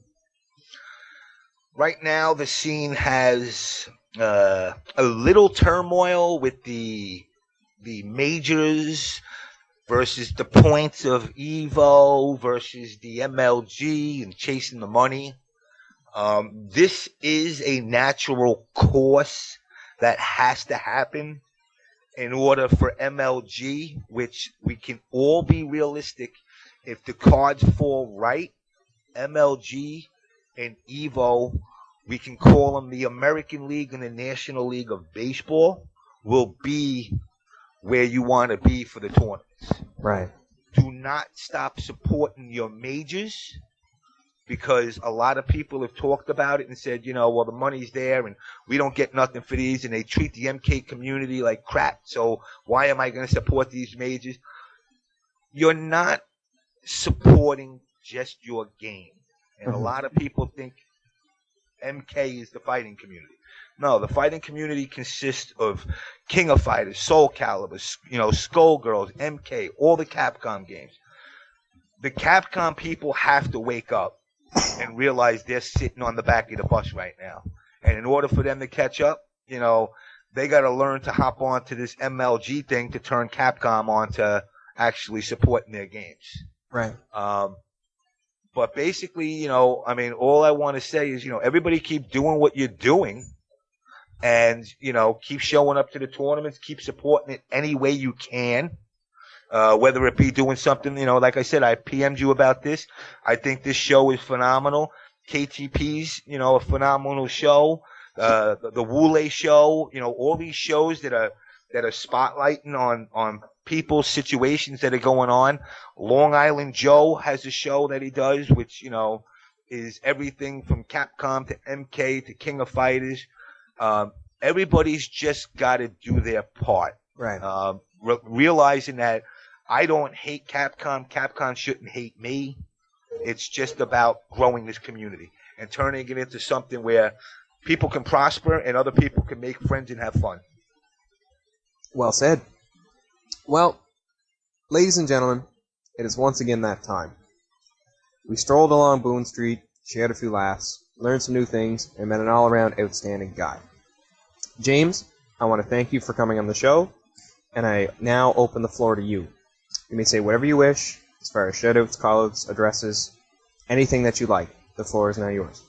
S2: Right now, the scene has a little turmoil with the majors versus the points of Evo versus the MLG and chasing the money. This is a natural course that has to happen in order for MLG, which we can all be realistic. If the cards fall right, MLG and Evo, we can call them the American League and the National League of Baseball, will be where you want to be for the tournaments.
S1: Right.
S2: Do not stop supporting your majors, because a lot of people have talked about it and said, well, the money's there and we don't get nothing for these, and they treat the MK community like crap. So why am I going to support these majors? You're not supporting just your game. And a lot of people think MK is the fighting community. No, the fighting community consists of King of Fighters, Soul Calibur, Skullgirls, MK, all the Capcom games. The Capcom people have to wake up and realize they're sitting on the back of the bus right now. And in order for them to catch up, they got to learn to hop onto this MLG thing to turn Capcom on to actually supporting their games.
S1: Right.
S2: But basically, all I want to say is, everybody keep doing what you're doing, and, keep showing up to the tournaments, keep supporting it any way you can. Whether it be doing something, like I said, I PM'd you about this. I think this show is phenomenal. KTP's, a phenomenal show. The Wule show, all these shows that are spotlighting on people's situations that are going on. Long Island Joe has a show that he does, which, is everything from Capcom to MK to King of Fighters. Everybody's just got to do their part.
S1: Right.
S2: Realizing that I don't hate Capcom. Capcom shouldn't hate me. It's just about growing this community and turning it into something where people can prosper and other people can make friends and have fun.
S1: Well said. Well, ladies and gentlemen, it is once again that time. We strolled along Boon Street, shared a few laughs, learned some new things, and met an all-around outstanding guy. James, I want to thank you for coming on the show, and I now open the floor to you. You may say whatever you wish, as far as shoutouts, callouts, addresses, anything that you like. The floor is now yours.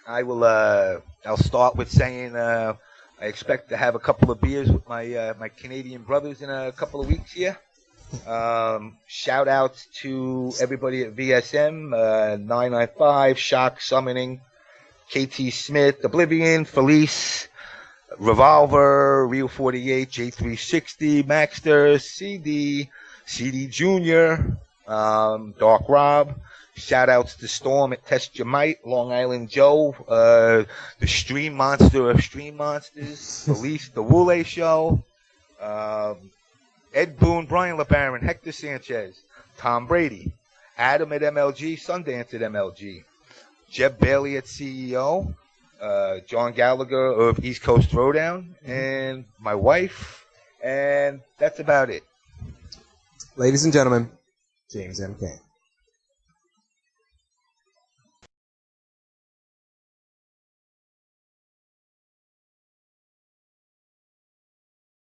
S1: I will. I'll start with saying I expect to have a couple of beers with my Canadian brothers in a couple of weeks here. Shout outs to everybody at VSM, 995, Shock Summoning, KT Smith, Oblivion, Felice, Revolver, Real 48, J360, Maxter, CD Junior, Dark Rob. Shout outs to Storm at Test Your Might, Long Island Joe, the Stream Monster of Stream Monsters, Felice, the Wule Show, Ed Boon, Brian LeBaron, Hector Sanchez, Tom Brady, Adam at MLG, Sundance at MLG, Jeb Bailey at CEO, John Gallagher of East Coast Throwdown, and my wife, and that's about it. Ladies and gentlemen, JamesMK.